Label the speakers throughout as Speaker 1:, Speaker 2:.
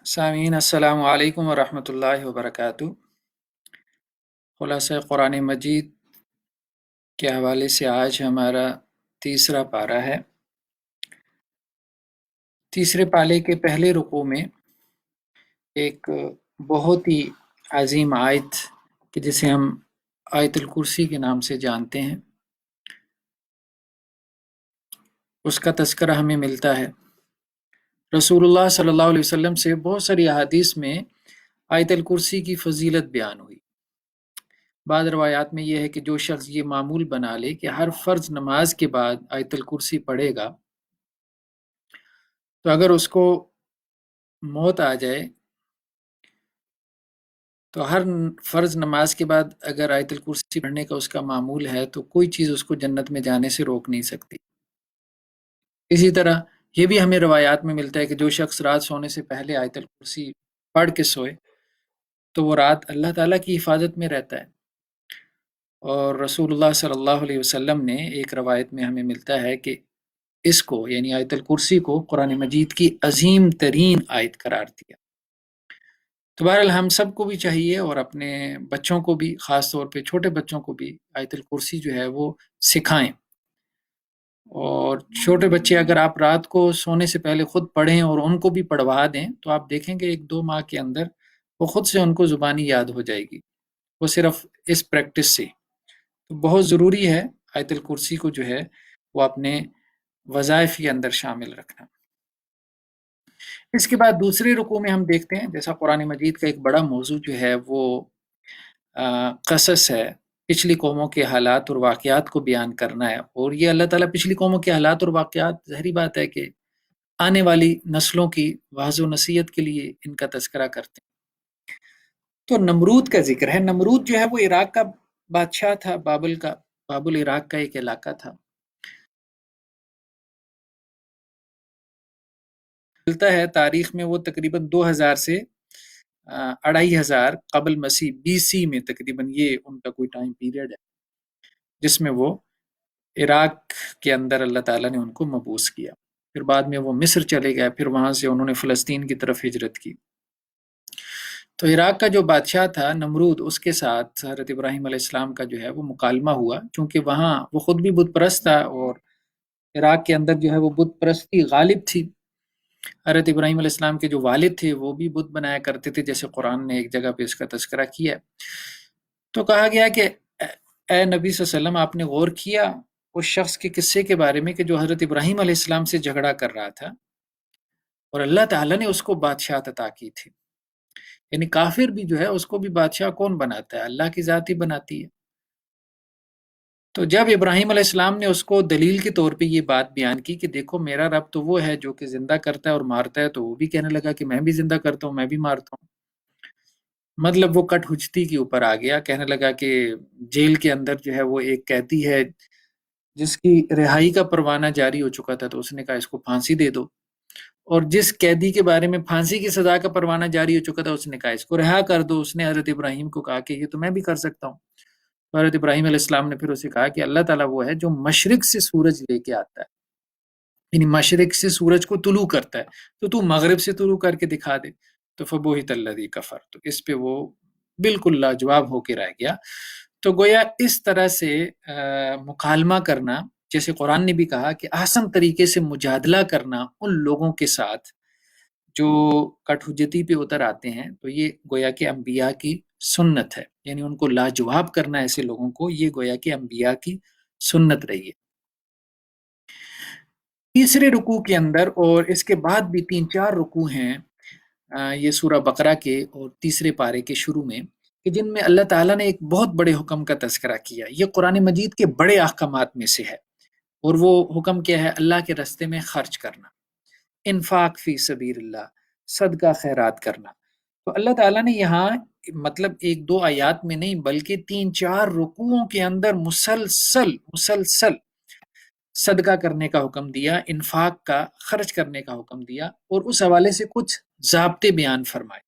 Speaker 1: سامعین السلام علیکم ورحمۃ اللہ وبرکاتہ۔ خلاصہ قرآن مجید کے حوالے سے آج ہمارا تیسرا پارہ ہے۔ تیسرے پارے کے پہلے رکوع میں ایک بہت ہی عظیم آیت کہ جسے ہم آیت الکرسی کے نام سے جانتے ہیں، اس کا تذکرہ ہمیں ملتا ہے۔ رسول اللہ صلی اللہ علیہ وسلم سے بہت ساری احادیث میں آیت الکرسی کی فضیلت بیان ہوئی۔ بعض روایات میں یہ ہے کہ جو شخص یہ معمول بنا لے کہ ہر فرض نماز کے بعد آیت الکرسی پڑھے گا تو اگر اس کو موت آ جائے تو ہر فرض نماز کے بعد اگر آیت الکرسی پڑھنے کا اس کا معمول ہے تو کوئی چیز اس کو جنت میں جانے سے روک نہیں سکتی۔ اسی طرح یہ بھی ہمیں روایات میں ملتا ہے کہ جو شخص رات سونے سے پہلے آیت الکرسی پڑھ کے سوئے تو وہ رات اللہ تعالیٰ کی حفاظت میں رہتا ہے۔ اور رسول اللہ صلی اللہ علیہ وسلم نے ایک روایت میں ہمیں ملتا ہے کہ اس کو یعنی آیت الکرسی کو قرآن مجید کی عظیم ترین آیت قرار دیا۔ تو بہرحال ہم سب کو بھی چاہیے اور اپنے بچوں کو بھی، خاص طور پہ چھوٹے بچوں کو بھی آیت الکرسی جو ہے وہ سکھائیں۔ اور چھوٹے بچے اگر آپ رات کو سونے سے پہلے خود پڑھیں اور ان کو بھی پڑھوا دیں تو آپ دیکھیں گے 1-2 ماہ کے اندر وہ خود سے ان کو زبانی یاد ہو جائے گی، وہ صرف اس پریکٹس سے۔ تو بہت ضروری ہے آیت الکرسی کو جو ہے وہ اپنے وظائف کے اندر شامل رکھنا۔ اس کے بعد دوسرے رکوع میں ہم دیکھتے ہیں جیسا قرآن مجید کا ایک بڑا موضوع جو ہے وہ قصص ہے، پچھلی قوموں کے حالات اور واقعات کو بیان کرنا ہے۔ اور یہ اللہ تعالیٰ پچھلی قوموں کے حالات اور واقعات، ظاہری بات ہے کہ آنے والی نسلوں کی واعظ و نصیحت کے لیے ان کا تذکرہ کرتے ہیں۔ تو نمرود کا ذکر ہے۔ نمرود جو ہے وہ عراق کا بادشاہ تھا، بابل عراق کا ایک علاقہ تھا۔ ملتا ہے تاریخ میں وہ تقریباً 2000 سے 2500 قبل مسیح BC میں تقریباً یہ ان کا کوئی ٹائم پیریڈ ہے جس میں وہ عراق کے اندر اللہ تعالیٰ نے ان کو مبعوث کیا۔ پھر بعد میں وہ مصر چلے گئے، پھر وہاں سے انہوں نے فلسطین کی طرف ہجرت کی۔ تو عراق کا جو بادشاہ تھا نمرود، اس کے ساتھ حضرت ابراہیم علیہ السلام کا جو ہے وہ مکالمہ ہوا، چونکہ وہاں وہ خود بھی بت پرست تھا اور عراق کے اندر جو ہے وہ بت پرستی غالب تھی۔ حضرت ابراہیم علیہ السلام کے جو والد تھے وہ بھی بت بنایا کرتے تھے، جیسے قرآن نے ایک جگہ پہ اس کا تذکرہ کیا ہے۔ تو کہا گیا کہ اے نبی صلی اللہ علیہ وسلم، آپ نے غور کیا اس شخص کے قصے کے بارے میں کہ جو حضرت ابراہیم علیہ السلام سے جھگڑا کر رہا تھا اور اللہ تعالیٰ نے اس کو بادشاہت عطا کی تھی۔ یعنی کافر بھی جو ہے اس کو بھی بادشاہ کون بناتا ہے؟ اللہ کی ذات ہی بناتی ہے۔ تو جب ابراہیم علیہ السلام نے اس کو دلیل کے طور پہ یہ بات بیان کی کہ دیکھو میرا رب تو وہ ہے جو کہ زندہ کرتا ہے اور مارتا ہے، تو وہ بھی کہنے لگا کہ میں بھی زندہ کرتا ہوں، میں بھی مارتا ہوں۔ مطلب وہ کٹ ہجتی کے اوپر آ گیا، کہنے لگا کہ جیل کے اندر جو ہے وہ ایک قیدی ہے جس کی رہائی کا پروانہ جاری ہو چکا تھا، تو اس نے کہا اس کو پھانسی دے دو۔ اور جس قیدی کے بارے میں پھانسی کی سزا کا پروانہ جاری ہو چکا تھا اس نے کہا اس کو رہا کر دو۔ اس نے حضرت ابراہیم کو کہا کہ یہ تو میں بھی کر سکتا ہوں۔ حضرت ابراہیم علیہ السلام نے پھر اسے کہا کہ اللہ تعالیٰ وہ ہے جو مشرق سے سورج لے کے آتا ہے، یعنی مشرق سے سورج کو طلوع کرتا ہے، تو تو مغرب سے طلوع کر کے دکھا دے۔ تو فبہت الذی کفر، تو اس پہ وہ بالکل لاجواب ہو کے رہ گیا۔ تو گویا اس طرح سے مکالمہ کرنا، جیسے قرآن نے بھی کہا کہ آسان طریقے سے مجادلہ کرنا ان لوگوں کے ساتھ جو کٹ حجتی پہ اتر آتے ہیں، تو یہ گویا کہ انبیاء کی سنت ہے، یعنی ان کو لاجواب کرنا ایسے لوگوں کو، یہ گویا کہ انبیاء کی سنت رہی ہے۔ تیسرے رکوع کے اندر، اور اس کے بعد بھی 3-4 رکوع ہیں یہ سورہ بقرہ کے اور تیسرے پارے کے شروع میں، کہ جن میں اللہ تعالیٰ نے ایک بہت بڑے حکم کا تذکرہ کیا۔ یہ قرآن مجید کے بڑے احکامات میں سے ہے، اور وہ حکم کیا ہے؟ اللہ کے راستے میں خرچ کرنا، انفاق فی سبیل اللہ، صدقہ خیرات کرنا۔ تو اللہ تعالیٰ نے یہاں مطلب 1-2 آیات میں نہیں بلکہ 3-4 رکوعوں کے اندر مسلسل صدقہ کرنے کا حکم دیا، انفاق کا، خرچ کرنے کا حکم دیا، اور اس حوالے سے کچھ ضابطے بیان فرمائے۔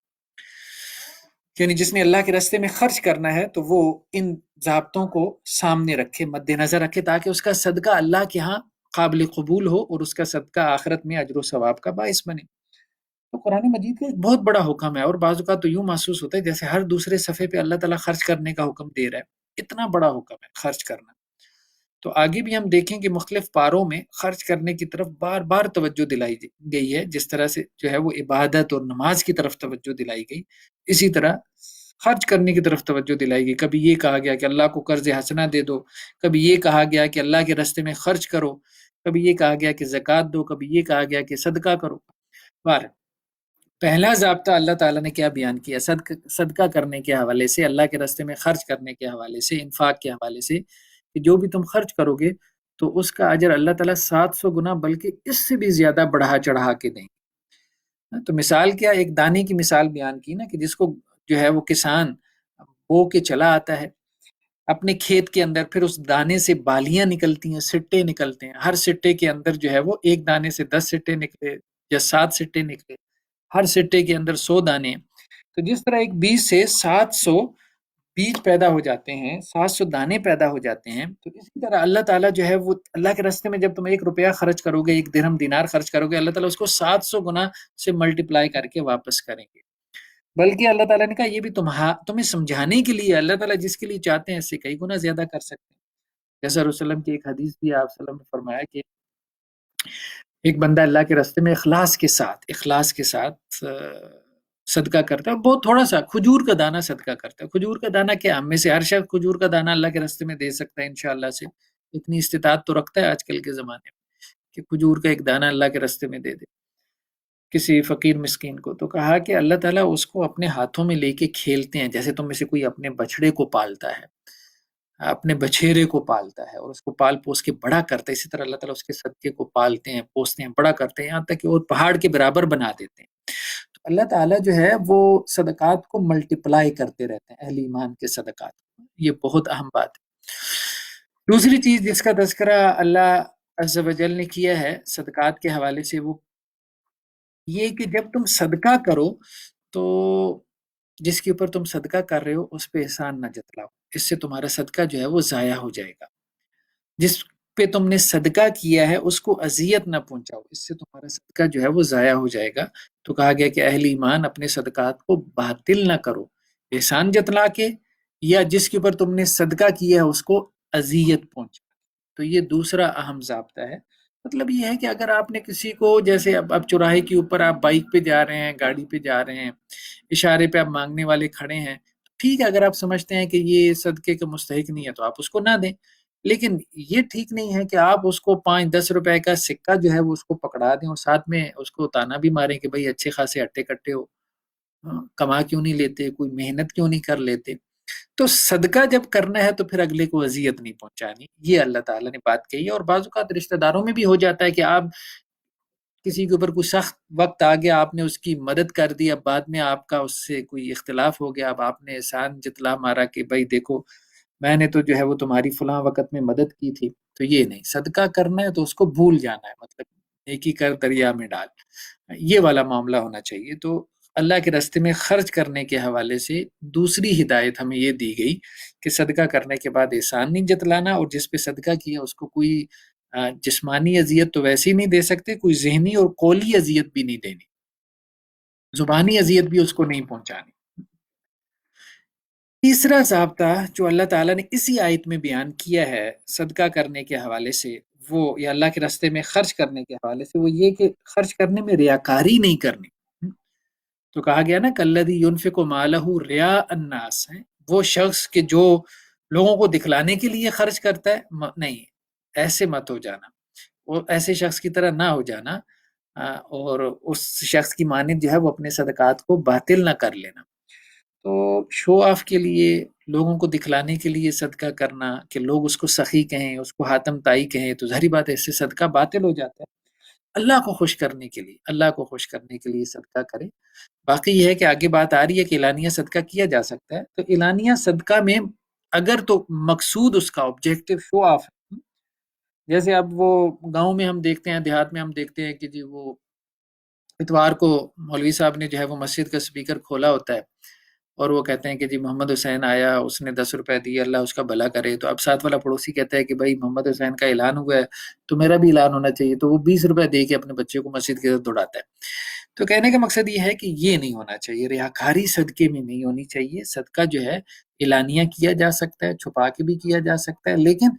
Speaker 1: یعنی جس نے اللہ کے راستے میں خرچ کرنا ہے تو وہ ان ضابطوں کو سامنے رکھے، مد نظر رکھے، تاکہ اس کا صدقہ اللہ کے ہاں قابل قبول ہو اور اس کا صدقہ آخرت میں اجر و ثواب کا باعث بنے۔ تو قرآن مجید کا ایک بہت بڑا حکم ہے، اور بعض اوقات تو یوں محسوس ہوتا ہے جیسے ہر دوسرے صفحے پہ اللہ تعالیٰ خرچ کرنے کا حکم دے رہا ہے، اتنا بڑا حکم ہے خرچ کرنا۔ تو آگے بھی ہم دیکھیں کہ مختلف پاروں میں خرچ کرنے کی طرف بار بار توجہ دلائی گئی ہے، جس طرح سے جو ہے وہ عبادت اور نماز کی طرف توجہ دلائی گئی، اسی طرح خرچ کرنے کی طرف توجہ دلائی گئی۔ کبھی یہ کہا گیا کہ اللہ کو قرض حسنہ دے دو، کبھی یہ کہا گیا کہ اللہ کے راستے میں خرچ کرو، کبھی یہ کہا گیا کہ زکوٰۃ دو، کبھی یہ کہا گیا کہ صدقہ کرو۔ بہر پہلا ضابطہ اللہ تعالیٰ نے کیا بیان کیا صدقہ کرنے کے حوالے سے، اللہ کے راستے میں خرچ کرنے کے حوالے سے، انفاق کے حوالے سے، کہ جو بھی تم خرچ کرو گے تو اس کا اجر اللہ تعالیٰ 700 گنا بلکہ اس سے بھی زیادہ بڑھا چڑھا کے دیں گے۔ تو مثال کیا، ایک دانے کی مثال بیان کی نا، کہ جس کو جو ہے وہ کسان بو کے چلا آتا ہے اپنے کھیت کے اندر، پھر اس دانے سے بالیاں نکلتی ہیں، سٹے نکلتے ہیں، ہر سٹے کے اندر جو ہے وہ ایک دانے سے 10 سٹے نکلے یا 7 سٹے نکلے، ہر سٹے کے اندر 100 دانے۔ تو جس طرح ایک بیج سے 700 بیج پیدا ہو جاتے ہیں، 700 دانے پیدا ہو جاتے ہیں، تو اسی طرح اللہ تعالیٰ جو ہے وہ اللہ کے راستے میں جب تم 1 روپیہ خرچ کرو گے، 1 درہم دینار خرچ کرو گے، اللہ تعالیٰ اس کو 700 گنا سے ملٹیپلائی کر کے واپس کریں گے۔ بلکہ اللہ تعالیٰ نے کہا یہ بھی تمہیں سمجھانے کے لیے، اللہ تعالیٰ جس کے لیے چاہتے ہیں اس سے کئی گنا زیادہ کر سکتے ہیں۔ جیسا رسول اللہ کی ایک حدیث بھی آپ صلی اللہ علیہ وسلم نے فرمایا کہ ایک بندہ اللہ کے راستے میں اخلاص کے ساتھ صدقہ کرتا ہے، بہت تھوڑا سا کھجور کا دانہ صدقہ کرتا ہے۔ کھجور کا دانہ کیا، ہم میں سے ہر شخص کھجور کا دانہ اللہ کے راستے میں دے سکتا ہے انشاءاللہ سے، اتنی استطاعت تو رکھتا ہے آج کل کے زمانے میں کہ کھجور کا ایک دانہ اللہ کے راستے میں دے دے کسی فقیر مسکین کو۔ تو کہا کہ اللہ تعالیٰ اس کو اپنے ہاتھوں میں لے کے کھیلتے ہیں، جیسے تم میں سے کوئی اپنے بچڑے کو پالتا ہے، اپنے بچھیرے کو پالتا ہے اور اس کو پال پوس کے بڑا کرتا ہے، اسی طرح اللہ تعالیٰ اس کے صدقے کو پالتے ہیں، پوستے ہیں، بڑا کرتے ہیں، یہاں تک کہ وہ پہاڑ کے برابر بنا دیتے ہیں۔ تو اللہ تعالیٰ جو ہے وہ صدقات کو ملٹیپلائی کرتے رہتے ہیں، اہل ایمان کے صدقات۔ یہ بہت اہم بات ہے۔ دوسری چیز جس کا تذکرہ اللہ عز و جل نے کیا ہے صدقات کے حوالے سے، وہ یہ کہ جب تم صدقہ کرو تو جس کے اوپر تم صدقہ کر رہے ہو اس پہ احسان نہ جتلاؤ، اس سے تمہارا صدقہ جو ہے وہ ضائع ہو جائے گا۔ جس پہ تم نے صدقہ کیا ہے اس کو اذیت نہ پہنچاؤ، اس سے تمہارا صدقہ جو ہے وہ ضائع ہو جائے گا۔ تو کہا گیا کہ اہل ایمان اپنے صدقات کو باطل نہ کرو، احسان جتلا کے، یا جس کے اوپر تم نے صدقہ کیا ہے اس کو اذیت پہنچا۔ تو یہ دوسرا اہم ضابطہ ہے۔ مطلب یہ ہے کہ اگر آپ نے کسی کو، جیسے اب چوراہے کے اوپر آپ بائک پہ جا رہے ہیں، گاڑی پہ جا رہے ہیں، اشارے پہ آپ مانگنے والے کھڑے ہیں، ٹھیک ہے، اگر آپ سمجھتے ہیں کہ یہ صدقے کا مستحق نہیں ہے تو آپ اس کو نہ دیں، لیکن یہ ٹھیک نہیں ہے کہ آپ اس کو 5-10 روپے کا سکہ جو ہے وہ اس کو پکڑا دیں اور ساتھ میں اس کو تانا بھی ماریں کہ بھائی اچھے خاصے ہٹے کٹے ہو، کما کیوں نہیں لیتے، کوئی محنت کیوں نہیں کر لیتے۔ تو صدقہ جب کرنا ہے تو پھر اگلے کو اذیت نہیں پہنچانی، یہ اللہ تعالیٰ نے بات کہی ہے۔ اور بعض اوقات رشتہ داروں میں بھی ہو جاتا ہے کہ آپ کسی کے اوپر کوئی سخت وقت آ گیا، آپ نے اس کی مدد کر دی، اب بعد میں آپ کا اس سے کوئی اختلاف ہو گیا، اب آپ نے احسان جتلا مارا کہ بھائی دیکھو میں نے تو جو ہے وہ تمہاری فلاں وقت میں مدد کی تھی۔ تو یہ نہیں، صدقہ کرنا ہے تو اس کو بھول جانا ہے، مطلب نیکی کر دریا میں ڈال، یہ والا معاملہ ہونا چاہیے۔ تو اللہ کے راستے میں خرچ کرنے کے حوالے سے دوسری ہدایت ہمیں یہ دی گئی کہ صدقہ کرنے کے بعد احسان نہیں جتلانا، اور جس پہ صدقہ کیا اس کو کوئی جسمانی اذیت تو ویسے ہی نہیں دے سکتے، کوئی ذہنی اور قولی اذیت بھی نہیں دینی، زبانی اذیت بھی اس کو نہیں پہنچانی۔ تیسرا ضابطہ جو اللہ تعالیٰ نے اسی آیت میں بیان کیا ہے صدقہ کرنے کے حوالے سے، وہ یا اللہ کے راستے میں خرچ کرنے کے حوالے سے، وہ یہ کہ خرچ کرنے میں ریاکاری نہیں کرنی۔ تو کہا گیا نا کالذی ینفق مالہ رئاء الناس، ہے وہ شخص کہ جو لوگوں کو دکھلانے کے لیے خرچ کرتا ہے، نہیں، ایسے مت ہو جانا، اور ایسے شخص کی طرح نہ ہو جانا، اور اس شخص کی مانند جو ہے وہ اپنے صدقات کو باطل نہ کر لینا۔ تو شو آف کے لیے، لوگوں کو دکھلانے کے لیے صدقہ کرنا کہ لوگ اس کو سخی کہیں، اس کو حاتم تائی کہیں، تو ظاہری بات ہے اس سے صدقہ باطل ہو جاتا ہے۔ اللہ کو خوش کرنے کے لیے، اللہ کو خوش کرنے کے لیے صدقہ کرے۔ باقی یہ ہے کہ آگے بات آ رہی ہے کہ اعلانیہ صدقہ کیا جا سکتا ہے، تو اعلانیہ صدقہ میں اگر تو مقصود اس کا آبجیکٹو شو آف ہے، جیسے اب وہ گاؤں میں ہم دیکھتے ہیں، دیہات میں ہم دیکھتے ہیں کہ جی وہ اتوار کو مولوی صاحب نے جو ہے وہ مسجد کا سپیکر کھولا ہوتا ہے، اور وہ کہتے ہیں کہ جی محمد حسین آیا، اس نے 10 روپے دیے، اللہ اس کا بھلا کرے، تو اب ساتھ والا پڑوسی کہتا ہے کہ بھائی محمد حسین کا اعلان ہوا ہے تو میرا بھی اعلان ہونا چاہیے، تو وہ 20 روپے دے کے اپنے بچے کو مسجد کی طرف دوڑاتا ہے۔ تو کہنے کا مقصد یہ ہے کہ یہ نہیں ہونا چاہیے، ریاکاری صدقے میں نہیں ہونی چاہیے۔ صدقہ جو ہے اعلانیہ کیا جا سکتا ہے، چھپا کے بھی کیا جا سکتا ہے، لیکن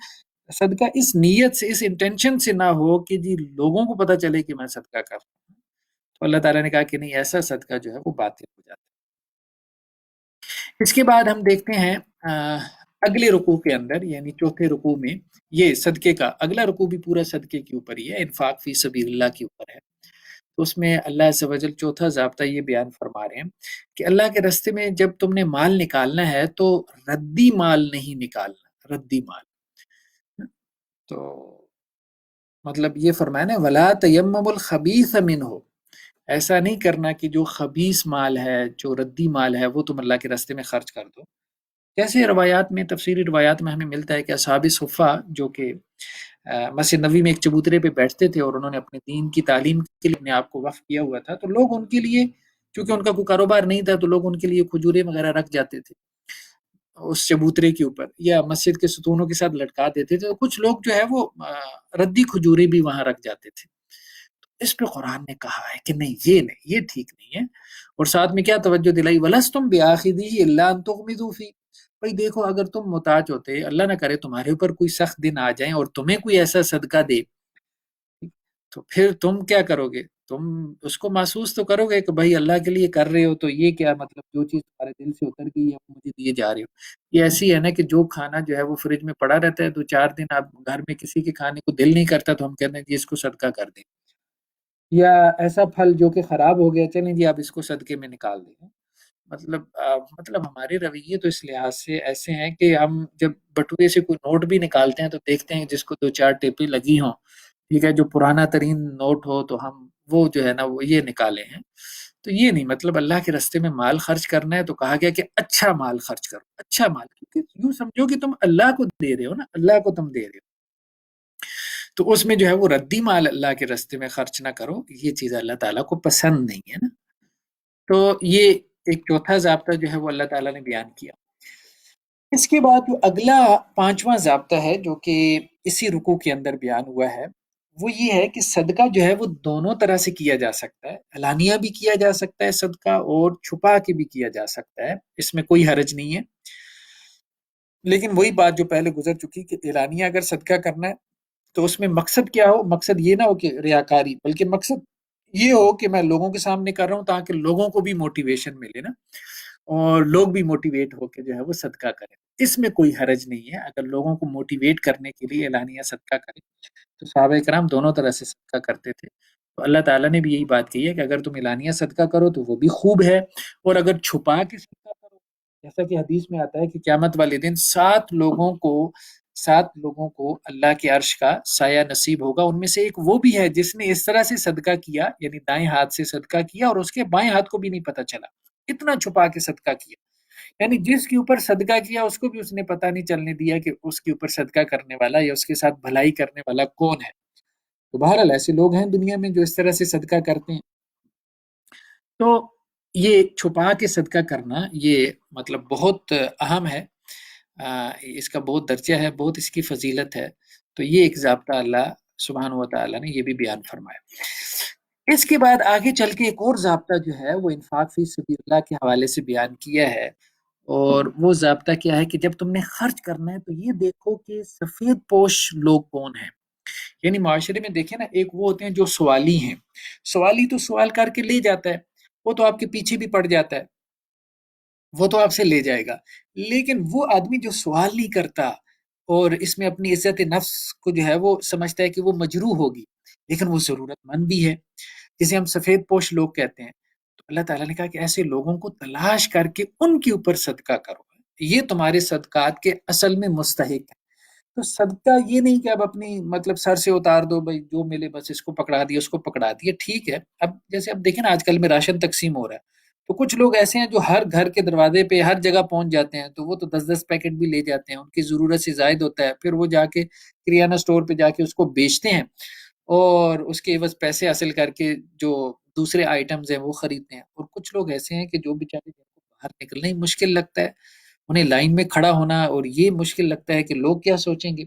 Speaker 1: صدقہ اس نیت سے، اس انٹینشن سے نہ ہو کہ جی لوگوں کو پتہ چلے کہ میں صدقہ کر رہا ہوں۔ تو اللہ تعالیٰ نے کہا کہ نہیں، ایسا صدقہ جو ہے وہ باطل ہو جاتا ہے۔ اس کے بعد ہم دیکھتے ہیں اگلے رکوع کے اندر، یعنی چوتھے رکوع میں، یہ صدقے کا اگلا رکوع بھی پورا صدقے کے اوپر ہی ہے، انفاق فی سبیل اللہ کے اوپر ہے۔ تو اس میں اللہ عز و جل چوتھا ضابطہ یہ بیان فرما رہے ہیں کہ اللہ کے راستے میں جب تم نے مال نکالنا ہے تو ردی مال نہیں نکالنا، ردی مال۔ تو مطلب یہ فرمایا نا وَلَا تَيَمَّمُ الْخَبِيثَ مِنْهُ، ایسا نہیں کرنا کہ جو خبیث مال ہے، جو ردی مال ہے، وہ تم اللہ کے راستے میں خرچ کر دو۔ جیسے روایات میں، تفسیری روایات میں ہمیں ملتا ہے کہ اصحاب صفہ جو کہ مسجد نبوی میں ایک چبوترے پہ بیٹھتے تھے اور انہوں نے اپنے دین کی تعلیم کے لیے اپنے آپ کو وقف کیا ہوا تھا، تو لوگ ان کے لیے، چونکہ ان کا کوئی کاروبار نہیں تھا، تو لوگ ان کے لیے کھجورے وغیرہ رکھ جاتے تھے اس چبوترے کے اوپر، یا مسجد کے ستونوں کے ساتھ لٹکا دیتے تھے، تو کچھ لوگ جو ہے وہ ردی کھجورے بھی وہاں رکھ جاتے تھے۔ اس پہ قرآن نے کہا ہے کہ نہیں، یہ ٹھیک نہیں ہے، اور ساتھ میں کیا توجہ دلائی، وَلَسْتُمْ بِآخِذِهِ إِلَّا أَن تُغْمِضُوا فِيهِ، بھئی دیکھو اگر تم محتاج ہوتے، اللہ نہ کرے تمہارے اوپر کوئی سخت دن آ جائیں اور تمہیں کوئی ایسا صدقہ دے، تو پھر تم کیا کرو گے؟ تم اس کو محسوس تو کرو گے کہ بھائی اللہ کے لیے کر رہے ہو، تو یہ کیا مطلب جو چیز تمہارے دل سے اتر گئی ہے وہ مجھے دیے جا رہے ہو۔ یہ ایسی ہے نا کہ جو کھانا جو ہے وہ فریج میں پڑا رہتا ہے، 2 4 دن آپ گھر میں کسی کے کھانے کو دل نہیں کرتا تو ہم کہتے ہیں جی اس کو صدقہ کر دیں، یا ایسا پھل جو کہ خراب ہو گیا، چلیں جی آپ اس کو صدقے میں نکال دیں۔ مطلب ہمارے رویے تو اس لحاظ سے ایسے ہیں کہ ہم جب بٹوے سے کوئی نوٹ بھی نکالتے ہیں تو دیکھتے ہیں جس کو 2 4 ٹیپیں لگی ہوں، ٹھیک ہے، جو پرانا ترین نوٹ ہو، تو ہم وہ جو ہے نا وہ یہ نکالے ہیں۔ تو یہ نہیں، مطلب اللہ کے راستے میں مال خرچ کرنا ہے تو کہا گیا کہ اچھا مال خرچ کرو، اچھا مال، کیونکہ یوں سمجھو کہ تم اللہ کو دے رہے ہو نا، اللہ کو تم دے رہے ہو، تو اس میں جو ہے وہ ردی مال اللہ کے راستے میں خرچ نہ کرو، یہ چیز اللہ تعالیٰ کو پسند نہیں ہے نا۔ تو یہ ایک چوتھا ضابطہ جو ہے وہ اللہ تعالیٰ نے بیان کیا۔ اس کے بعد جو اگلا پانچواں ضابطہ ہے جو کہ اسی رکوع کے اندر بیان ہوا ہے، وہ یہ ہے کہ صدقہ جو ہے وہ دونوں طرح سے کیا جا سکتا ہے، علانیہ بھی کیا جا سکتا ہے صدقہ، اور چھپا کے بھی کیا جا سکتا ہے، اس میں کوئی حرج نہیں ہے۔ لیکن وہی بات جو پہلے گزر چکی کہ اعلانیہ اگر صدقہ کرنا ہے تو اس میں مقصد کیا ہو، مقصد یہ نہ ہو کہ ریاکاری، بلکہ مقصد یہ ہو کہ میں لوگوں کے سامنے کر رہا ہوں تاکہ لوگوں کو بھی موٹیویشن ملے نا، اور لوگ بھی موٹیویٹ ہو کے جو ہے وہ صدقہ کریں۔ اس میں کوئی حرج نہیں ہے اگر لوگوں کو موٹیویٹ کرنے کے لیے اعلانیہ صدقہ کریں، تو صحابہ کرام دونوں طرح سے صدقہ کرتے تھے۔ تو اللہ تعالیٰ نے بھی یہی بات کہی ہے کہ اگر تم اعلانیہ صدقہ کرو تو وہ بھی خوب ہے، اور اگر چھپا کے صدقہ کرو، جیسا کہ حدیث میں آتا ہے کہ قیامت والے دن 7 لوگوں کو اللہ کے عرش کا سایہ نصیب ہوگا، ان میں سے ایک وہ بھی ہے جس نے اس طرح سے صدقہ کیا، یعنی دائیں ہاتھ سے صدقہ کیا اور اس کے بائیں ہاتھ کو بھی نہیں پتہ چلا، اتنا چھپا کے صدقہ کیا، یعنی جس کے اوپر صدقہ کیا اس کو بھی اس نے پتہ نہیں چلنے دیا کہ اس کے اوپر صدقہ کرنے والا یا اس کے ساتھ بھلائی کرنے والا کون ہے۔ تو بہرحال ایسے لوگ ہیں دنیا میں جو اس طرح سے صدقہ کرتے ہیں۔ تو یہ چھپا کے صدقہ کرنا یہ مطلب بہت اہم ہے، اس کا بہت درجہ ہے، بہت اس کی فضیلت ہے۔ تو یہ ایک ضابطہ اللہ سبحانہ و تعالیٰ نے یہ بھی بیان فرمایا۔ اس کے بعد آگے چل کے ایک اور ضابطہ جو ہے وہ انفاق فی سبیل اللہ کے حوالے سے بیان کیا ہے، اور وہ ضابطہ کیا ہے کہ جب تم نے خرچ کرنا ہے تو یہ دیکھو کہ سفید پوش لوگ کون ہیں۔ یعنی معاشرے میں دیکھیں نا، ایک وہ ہوتے ہیں جو سوالی ہیں، سوالی تو سوال کر کے لے جاتا ہے، وہ تو آپ کے پیچھے بھی پڑ جاتا ہے، وہ تو آپ سے لے جائے گا، لیکن وہ آدمی جو سوال نہیں کرتا اور اس میں اپنی عزت نفس کو جو ہے وہ سمجھتا ہے کہ وہ مجروح ہوگی، لیکن وہ ضرورت مند بھی ہے، جسے ہم سفید پوش لوگ کہتے ہیں، تو اللہ تعالیٰ نے کہا کہ ایسے لوگوں کو تلاش کر کے ان کے اوپر صدقہ کرو، یہ تمہارے صدقات کے اصل میں مستحق ہے۔ تو صدقہ یہ نہیں کہ اب اپنی مطلب سر سے اتار دو، بھائی جو ملے بس اس کو پکڑا دیا، اس کو پکڑا دیا، ٹھیک ہے۔ اب جیسے اب دیکھیں نا آج کل میں راشن تقسیم ہو رہا ہے، تو کچھ لوگ ایسے ہیں جو ہر گھر کے دروازے پہ ہر جگہ پہنچ جاتے ہیں، تو وہ تو 10 10 پیکٹ بھی لے جاتے ہیں، ان کی ضرورت سے زائد ہوتا ہے، پھر وہ جا کے کریانہ سٹور پہ جا کے اس کو بیچتے ہیں اور اس کے عوض پیسے حاصل کر کے جو دوسرے آئٹمز ہیں وہ خریدتے ہیں۔ اور کچھ لوگ ایسے ہیں کہ جو بیچارے باہر نکلنا ہی مشکل لگتا ہے، انہیں لائن میں کھڑا ہونا اور یہ مشکل لگتا ہے کہ لوگ کیا سوچیں گے۔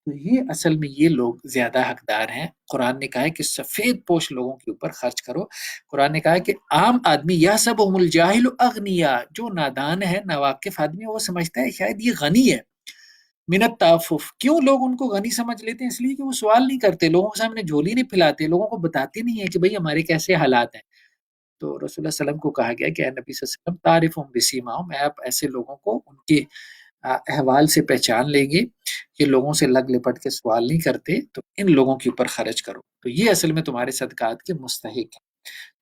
Speaker 1: تو یہ اصل میں یہ لوگ زیادہ حقدار ہیں۔ قرآن نے کہا ہے کہ سفید پوش لوگوں کے اوپر خرچ کرو۔ قرآن نے کہا ہے کہ عام آدمی یا سب الجاہل اغنیا، جو نادان ہے ناواقف آدمی وہ سمجھتا ہے شاید یہ غنی ہے، من التعفف، کیوں لوگ ان کو غنی سمجھ لیتے ہیں؟ اس لیے کہ وہ سوال نہیں کرتے، لوگوں کے سامنے جھولی نہیں پھیلاتے، لوگوں کو بتاتے نہیں ہیں کہ بھئی ہمارے کیسے حالات ہیں۔ تو رسول اللہ صلی اللہ علیہ وسلم کو کہا گیا کہ اے نبی صلی اللہ علیہ وسلم تعریفہم بسیماہم، آپ ایسے لوگوں کو ان کے احوال سے پہچان لیں گے کہ لوگوں سے لگ لپٹ کے سوال نہیں کرتے، تو ان لوگوں کے اوپر خرچ کرو، تو یہ اصل میں تمہارے صدقات کے مستحق ہیں۔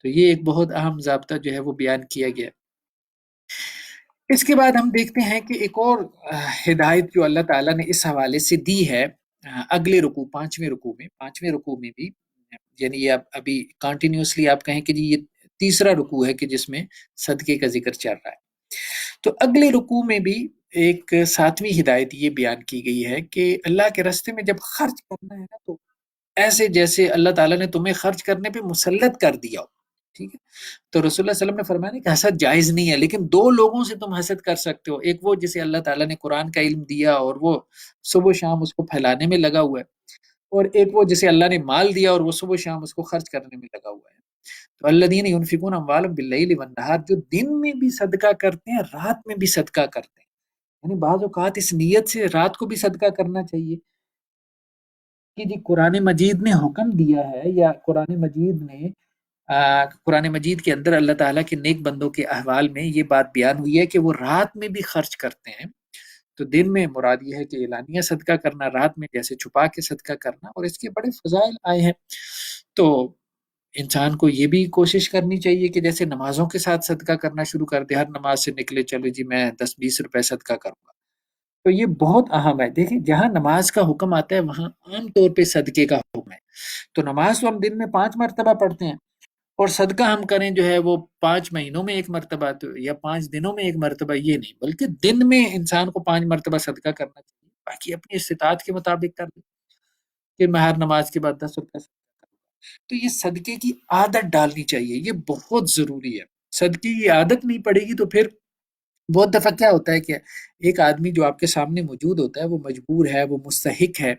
Speaker 1: تو یہ ایک بہت اہم ضابطہ جو ہے وہ بیان کیا گیا۔ اس کے بعد ہم دیکھتے ہیں کہ ایک اور ہدایت جو اللہ تعالیٰ نے اس حوالے سے دی ہے اگلے رکوع، پانچویں رکوع میں بھی، یعنی یہ ابھی کنٹینیوسلی آپ کہیں کہ جی یہ تیسرا رکوع ہے کہ جس میں صدقے کا ذکر چل رہا ہے۔ تو اگلے رکوع میں بھی ایک ساتویں ہدایت یہ بیان کی گئی ہے کہ اللہ کے راستے میں جب خرچ کرنا ہے نا، تو ایسے جیسے اللہ تعالیٰ نے تمہیں خرچ کرنے پہ مسلط کر دیا ہو، ٹھیک ہے؟ تو رسول اللہ صلی اللہ علیہ وسلم نے فرمایا کہ حسد جائز نہیں ہے، لیکن دو لوگوں سے تم حسد کر سکتے ہو، ایک وہ جسے اللہ تعالیٰ نے قرآن کا علم دیا اور وہ صبح و شام اس کو پھیلانے میں لگا ہوا ہے، اور ایک وہ جسے اللہ نے مال دیا اور وہ صبح و شام اس کو خرچ کرنے میں لگا ہوا ہے۔ تو الذین ینفقون اموالهم باللیل والنہار، جو دن میں بھی صدقہ کرتے ہیں رات میں بھی صدقہ کرتے ہیں، یعنی بعض اوقات اس نیت سے رات کو بھی صدقہ کرنا چاہیے کہ جی قرآن مجید نے حکم دیا ہے، یا قرآن مجید کے اندر اللہ تعالیٰ کے نیک بندوں کے احوال میں یہ بات بیان ہوئی ہے کہ وہ رات میں بھی خرچ کرتے ہیں۔ تو دن میں مراد یہ ہے کہ اعلانیہ صدقہ کرنا، رات میں جیسے چھپا کے صدقہ کرنا، اور اس کے بڑے فضائل آئے ہیں۔ تو انسان کو یہ بھی کوشش کرنی چاہیے کہ جیسے نمازوں کے ساتھ صدقہ کرنا شروع کر دے، ہر نماز سے نکلے چلو جی میں 10-20 روپے صدقہ کروں گا، تو یہ بہت اہم ہے۔ دیکھیں جہاں نماز کا حکم آتا ہے وہاں عام طور پہ صدقے کا حکم ہے۔ تو نماز تو ہم دن میں 5 مرتبہ پڑھتے ہیں، اور صدقہ ہم کریں جو ہے وہ 5 مہینوں میں ایک مرتبہ تو یا 5 دنوں میں ایک مرتبہ، یہ نہیں، بلکہ دن میں انسان کو 5 مرتبہ صدقہ کرنا چاہیے، باقی اپنی استطاعت کے مطابق کر لیں کہ میں ہر نماز کے بعد 10 روپے صدقہ کروں گا۔ تو یہ صدقے کی عادت ڈالنی چاہیے، یہ بہت ضروری ہے۔ صدقے کی عادت نہیں پڑے گی تو پھر بہت دفعہ کیا ہوتا ہے کہ ایک آدمی جو آپ کے سامنے موجود ہوتا ہے وہ مجبور ہے، وہ مستحق ہے،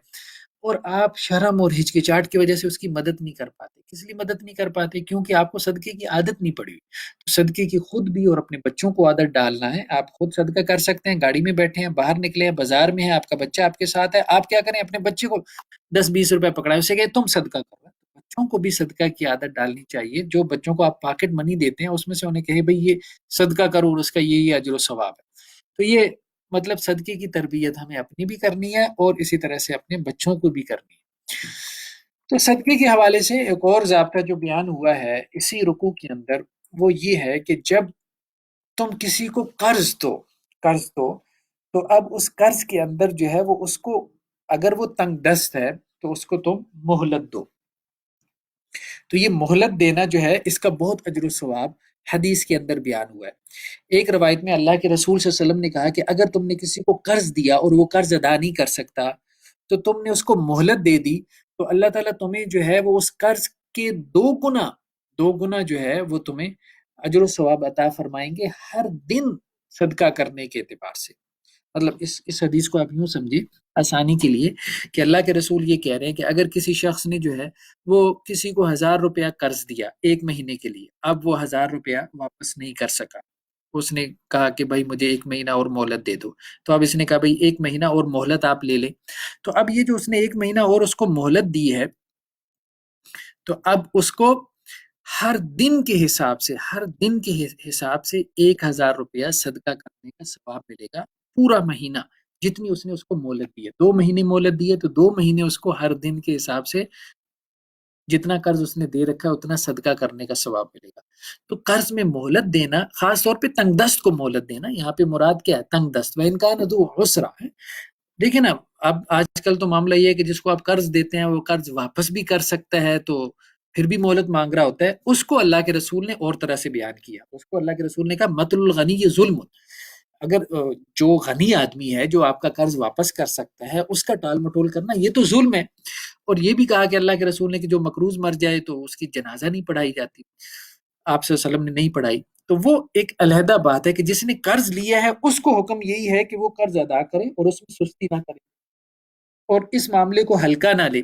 Speaker 1: اور آپ شرم اور ہچکچاہٹ کی وجہ سے اس کی مدد نہیں کر پاتے۔ کس لیے مدد نہیں کر پاتے؟ کیونکہ آپ کو صدقے کی عادت نہیں پڑی ہوئی۔ تو صدقے کی خود بھی اور اپنے بچوں کو عادت ڈالنا ہے۔ آپ خود صدقہ کر سکتے ہیں، گاڑی میں بیٹھے ہیں، باہر نکلے ہیں، بازار میں ہیں، آپ کا بچہ آپ کے ساتھ ہے، آپ کیا کریں؟ اپنے بچے کو 10-20 روپے پکڑائیں، اسے کہیں تم صدقہ کرو۔ بچوں کو بھی صدقہ کی عادت ڈالنی چاہیے۔ جو بچوں کو آپ پاکٹ منی دیتے ہیں اس میں سے انہیں کہے بھئی یہ صدقہ کرو اور اس کا یہ اجر و ثواب ہے۔ تو یہ مطلب صدقے کی تربیت ہمیں اپنی بھی کرنی ہے اور اسی طرح سے اپنے بچوں کو بھی کرنی ہے۔ تو صدقے کے حوالے سے ایک اور ضابطہ جو بیان ہوا ہے اسی رکوع کے اندر، وہ یہ ہے کہ جب تم کسی کو قرض دو تو اب اس قرض کے اندر جو ہے وہ اس کو، اگر وہ تنگ دست ہے تو اس کو تم مہلت دو۔ تو یہ مہلت دینا جو ہے اس کا بہت اجر و ثواب حدیث کے اندر بیان ہوا ہے۔ ایک روایت میں اللہ کے رسول صلی اللہ علیہ وسلم نے کہا کہ اگر تم نے کسی کو قرض دیا اور وہ قرض ادا نہیں کر سکتا تو تم نے اس کو مہلت دے دی، تو اللہ تعالیٰ تمہیں جو ہے وہ اس قرض کے دو گنا جو ہے وہ تمہیں اجر و ثواب عطا فرمائیں گے، ہر دن صدقہ کرنے کے اعتبار سے۔ مطلب اس حدیث کو آپ یوں سمجھے آسانی کے لیے کہ اللہ کے رسول یہ کہہ رہے ہیں کہ اگر کسی شخص نے جو ہے وہ کسی کو 1000 روپیہ قرض دیا 1 مہینے کے لیے، اب وہ 1000 روپیہ واپس نہیں کر سکا، اس نے کہا کہ بھائی مجھے 1 مہینہ اور مہلت دے دو، تو اب اس نے کہا بھائی 1 مہینہ اور مہلت آپ لے لیں۔ تو اب یہ جو اس نے 1 مہینہ اور اس کو مہلت دی ہے، تو اب اس کو ہر دن کے حساب سے 1000 روپیہ صدقہ کرنے کا ثواب ملے گا، پورا مہینہ جتنی اس نے اس کو مہلت دی ہے۔ 2 مہینے مہلت دی ہے تو 2 مہینے اس کو ہر دن کے حساب سے جتنا قرض اس نے دے رکھا ہے اتنا صدقہ کرنے کا ثواب ملے گا۔ تو قرض میں مہلت دینا، خاص طور پہ تنگ دست کو مہلت دینا، یہاں پہ مراد کیا ہے؟ تنگ دست، وَإِنْ كَانَ ذُو عُسْرَةٍ ہے۔ دیکھیں نا، اب آج کل تو معاملہ یہ ہے کہ جس کو آپ قرض دیتے ہیں وہ قرض واپس بھی کر سکتا ہے، تو پھر بھی مہلت مانگ رہا ہوتا ہے، اس کو اللہ کے رسول نے اور طرح سے بیان کیا۔ اس کو اللہ کے رسول نے کہا مطل الغنی ظلم، اگر جو غنی آدمی ہے جو آپ کا قرض واپس کر سکتا ہے اس کا ٹال مٹول کرنا یہ تو ظلم ہے۔ اور یہ بھی کہا کہ اللہ کے رسول نے کہ جو مقروض مر جائے تو اس کی جنازہ نہیں پڑھائی جاتی۔ آپ صلی اللہ علیہ وسلم نے نہیں پڑھائی، تو وہ ایک علیحدہ بات ہے کہ جس نے قرض لیا ہے اس کو حکم یہی ہے کہ وہ قرض ادا کرے اور اس میں سستی نہ کرے اور اس معاملے کو ہلکا نہ لے۔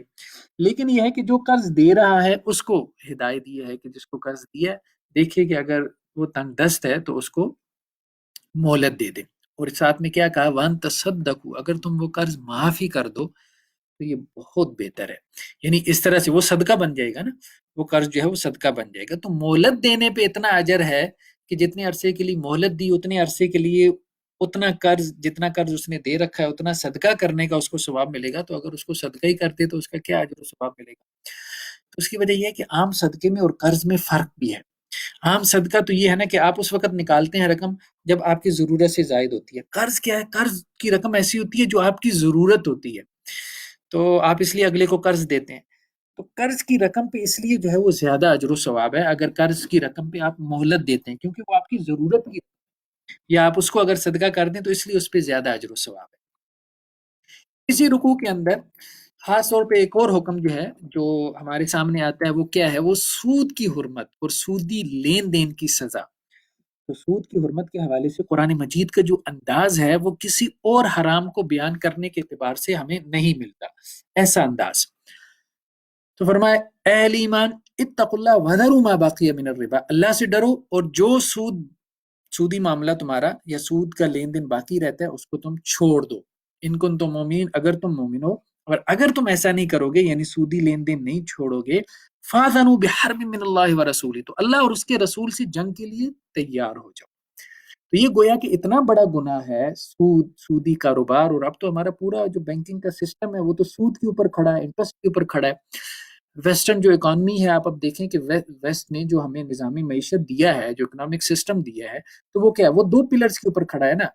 Speaker 1: لیکن یہ ہے کہ جو قرض دے رہا ہے اس کو ہدایت یہ ہے کہ جس کو قرض دیا ہے دیکھیے کہ اگر وہ تنگ دست ہے تو اس کو مہلت دے دے، اور ساتھ میں کیا کہا، وان تصدقوا، اگر تم وہ قرض معاف ہی کر دو تو یہ بہت بہتر ہے، یعنی اس طرح سے وہ صدقہ بن جائے گا نا، وہ قرض جو ہے وہ صدقہ بن جائے گا۔ تو مہلت دینے پہ اتنا اجر ہے کہ جتنے عرصے کے لیے مہلت دی اتنے عرصے کے لیے اتنا قرض، جتنا قرض اس نے دے رکھا ہے اتنا صدقہ کرنے کا اس کو ثواب ملے گا۔ تو اگر اس کو صدقہ ہی کرتے تو اس کا کیا اجر و ثواب ملے گا؟ تو اس کی وجہ یہ ہے کہ عام صدقے میں اور قرض میں فرق بھی ہے۔ عام صدقہ تو یہ ہے نا کہ آپ اس وقت نکالتے ہیں رقم جب آپ کی ضرورت سے زائد ہوتی ہے۔ قرض کیا ہے؟ قرض کی رقم ایسی ہوتی ہے جو آپ کی ضرورت ہوتی ہے، تو آپ اس لیے اگلے کو قرض دیتے ہیں۔ تو قرض کی رقم پہ اس لیے جو ہے وہ زیادہ اجر و ثواب ہے اگر قرض کی رقم پہ آپ مہلت دیتے ہیں، کیونکہ وہ آپ کی ضرورت کی، یا آپ اس کو اگر صدقہ کر دیں تو اس لیے اس پہ زیادہ اجر و ثواب ہے۔ اسی رکوع کے اندر خاص طور پہ ایک اور حکم جو ہے جو ہمارے سامنے آتا ہے وہ کیا ہے، وہ سود کی حرمت اور سودی لین دین کی سزا۔ تو سود کی حرمت کے حوالے سے قرآن مجید کا جو انداز ہے وہ کسی اور حرام کو بیان کرنے کے اعتبار سے ہمیں نہیں ملتا ایسا انداز۔ تو فرمایا اے اہل ایمان اتقوا اللہ وذروا ما بقی من الربا، اللہ سے ڈرو اور جو سودی معاملہ تمہارا یا سود کا لین دین باقی رہتا ہے اس کو تم چھوڑ دو، ان کن تم مومن، اگر تم مومن ہو، اور اگر تم ایسا نہیں کرو گے یعنی سودی لین دین نہیں چھوڑو گے، فاذنوا بحرب من اللہ ورسولہ، تو اللہ اور اس کے رسول سے جنگ کے لیے تیار ہو جاؤ۔ تو یہ گویا کہ اتنا بڑا گناہ ہے سودی کاروبار، اور اب تو ہمارا پورا جو بینکنگ کا سسٹم ہے وہ تو سود کے اوپر کھڑا ہے، انٹرسٹ کے اوپر کھڑا ہے۔ ویسٹرن جو اکانومی ہے، آپ اب دیکھیں کہ ویسٹ نے جو ہمیں نظامی معیشت دیا ہے، جو اکنامک سسٹم دیا ہے، تو وہ کیا ہے، وہ دو پلرز کے اوپر کھڑا ہے نا،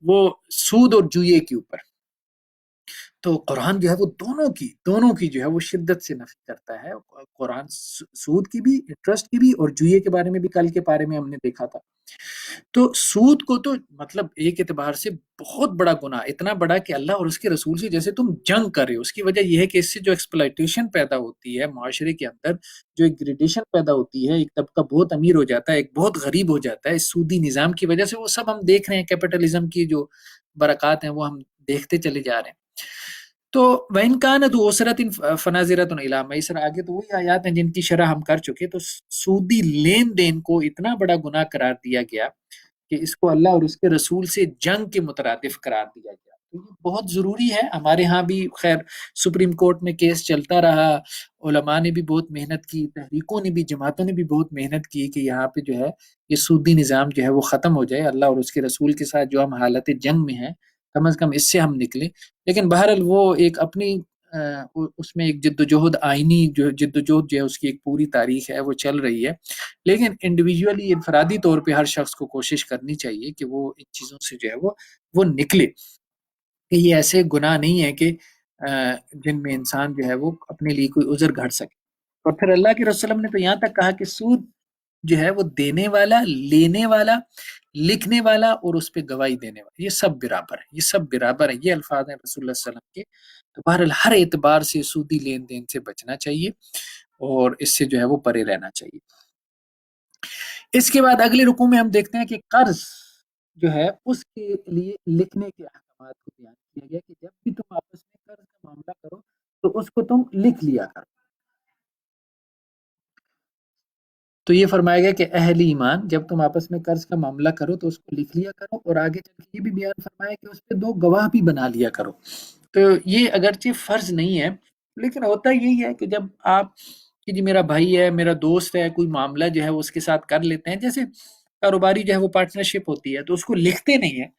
Speaker 1: وہ سود اور جوئے کے اوپر۔ تو قرآن جو ہے وہ دونوں کی جو ہے وہ شدت سے نفی کرتا ہے۔ قرآن سود کی بھی، انٹرسٹ کی بھی، اور جوئے کے بارے میں بھی کل کے پارے میں ہم نے دیکھا تھا۔ تو سود کو تو مطلب ایک اعتبار سے بہت بڑا گناہ، اتنا بڑا کہ اللہ اور اس کے رسول سے جیسے تم جنگ کر رہے ہو۔ اس کی وجہ یہ ہے کہ اس سے جو ایکسپلائٹیشن پیدا ہوتی ہے معاشرے کے اندر، جو ایک گریڈیشن پیدا ہوتی ہے، ایک طبقہ بہت امیر ہو جاتا ہے، ایک بہت غریب ہو جاتا ہے اس سودی نظام کی وجہ سے، وہ سب ہم دیکھ رہے ہیں، کیپٹلزم کی جو برکات ہیں وہ ہم دیکھتے چلے جا رہے ہیں۔ تو وَإِنْ كَانَ ذُو عُسْرَةٍ فَنَظِرَةٌ إِلَىٰ مَيْسَرَةٍ، آگے تو وہی آیات ہیں جن کی شرح ہم کر چکے۔ تو سودی لین دین کو اتنا بڑا گناہ قرار دیا گیا کہ اس کو اللہ اور اس کے رسول سے جنگ کے مترادف قرار دیا گیا۔ تو یہ بہت ضروری ہے۔ ہمارے ہاں بھی خیر سپریم کورٹ میں کیس چلتا رہا، علماء نے بھی بہت محنت کی، تحریکوں نے بھی، جماعتوں نے بھی بہت محنت کی کہ یہاں پہ جو ہے یہ سودی نظام جو ہے وہ ختم ہو جائے، اللہ اور اس کے رسول کے ساتھ جو ہم حالت جنگ میں ہیں کم از کم اس سے ہم نکلیں۔ لیکن بہرحال وہ ایک اپنی اس میں ایک جد و جہد، آئینی جو جد و جہد جو ہے اس کی ایک پوری تاریخ ہے وہ چل رہی ہے۔ لیکن انڈیویجولی، انفرادی طور پہ ہر شخص کو کوشش کرنی چاہیے کہ وہ ان چیزوں سے جو ہے وہ نکلے، کہ یہ ایسے گناہ نہیں ہے کہ جن میں انسان جو ہے وہ اپنے لیے کوئی عذر گھڑ سکے۔ اور پھر اللہ کے رسول نے تو یہاں تک کہا کہ سود جو ہے وہ دینے والا، لینے والا، لکھنے والا اور اس پہ گواہی دینے والا، یہ سب برابر ہے، یہ سب برابر ہے، یہ الفاظ ہیں رسول اللہ صلی اللہ علیہ وسلم کے۔ تو بہرحال ہر اعتبار سے سودی لین دین سے بچنا چاہیے اور اس سے جو ہے وہ پرے رہنا چاہیے۔ اس کے بعد اگلے رکوع میں ہم دیکھتے ہیں کہ قرض جو ہے اس کے لیے لکھنے کے احکامات کو بیان کیا گیا کہ جب بھی تم آپس میں قرض کا معاملہ کرو تو اس کو تم لکھ لیا کرو۔ تو یہ فرمایا گیا کہ اہل ایمان جب تم آپس میں قرض کا معاملہ کرو تو اس کو لکھ لیا کرو، اور آگے چل کے یہ بھی بیان فرمایا کہ اس پہ دو گواہ بھی بنا لیا کرو۔ تو یہ اگرچہ فرض نہیں ہے لیکن ہوتا یہی ہے کہ جب آپ کہ جی میرا بھائی ہے، میرا دوست ہے، کوئی معاملہ جو ہے وہ اس کے ساتھ کر لیتے ہیں، جیسے کاروباری جو ہے وہ پارٹنرشپ ہوتی ہے تو اس کو لکھتے نہیں ہیں،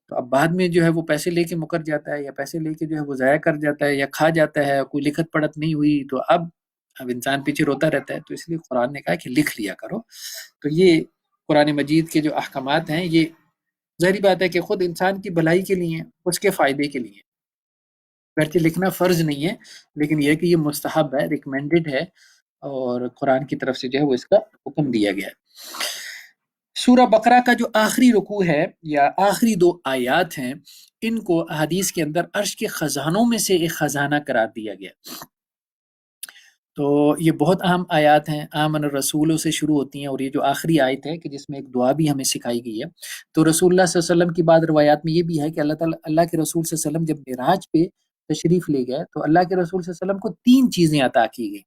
Speaker 1: تو اب بعد میں جو ہے وہ پیسے لے کے مکر جاتا ہے، یا پیسے لے کے جو ہے وہ ضائع کر جاتا ہے یا کھا جاتا ہے، کوئی لکھت پڑھت نہیں ہوئی، تو اب انسان پیچھے روتا رہتا ہے۔ تو اس لیے قرآن نے کہا کہ لکھ لیا کرو۔ تو یہ قرآن مجید کے جو احکامات ہیں یہ ظاہری بات ہے کہ خود انسان کی بھلائی کے لیے ہیں، اس کے فائدے کے لیے، اگرچہ لکھنا فرض نہیں ہے لیکن یہ کہ یہ مستحب ہے، ریکمینڈڈ ہے، اور قرآن کی طرف سے جو ہے وہ اس کا حکم دیا گیا ہے۔ سورہ بقرہ کا جو آخری رکوع ہے یا آخری دو آیات ہیں، ان کو احادیث کے اندر عرش کے خزانوں میں سے ایک خزانہ قرار دیا گیا۔ تو یہ بہت اہم آیات ہیں، آمن الرسولوں سے شروع ہوتی ہیں، اور یہ جو آخری آیت ہے کہ جس میں ایک دعا بھی ہمیں سکھائی گئی ہے. تو رسول اللہ صلی اللہ علیہ وسلم کی بعد روایات میں یہ بھی ہے کہ اللہ تعالیٰ، اللہ کے رسول صلی اللہ علیہ وسلم جب معراج پہ تشریف لے گئے تو اللہ کے رسول صلی اللہ علیہ وسلم کو 3 چیزیں عطا کی گئی.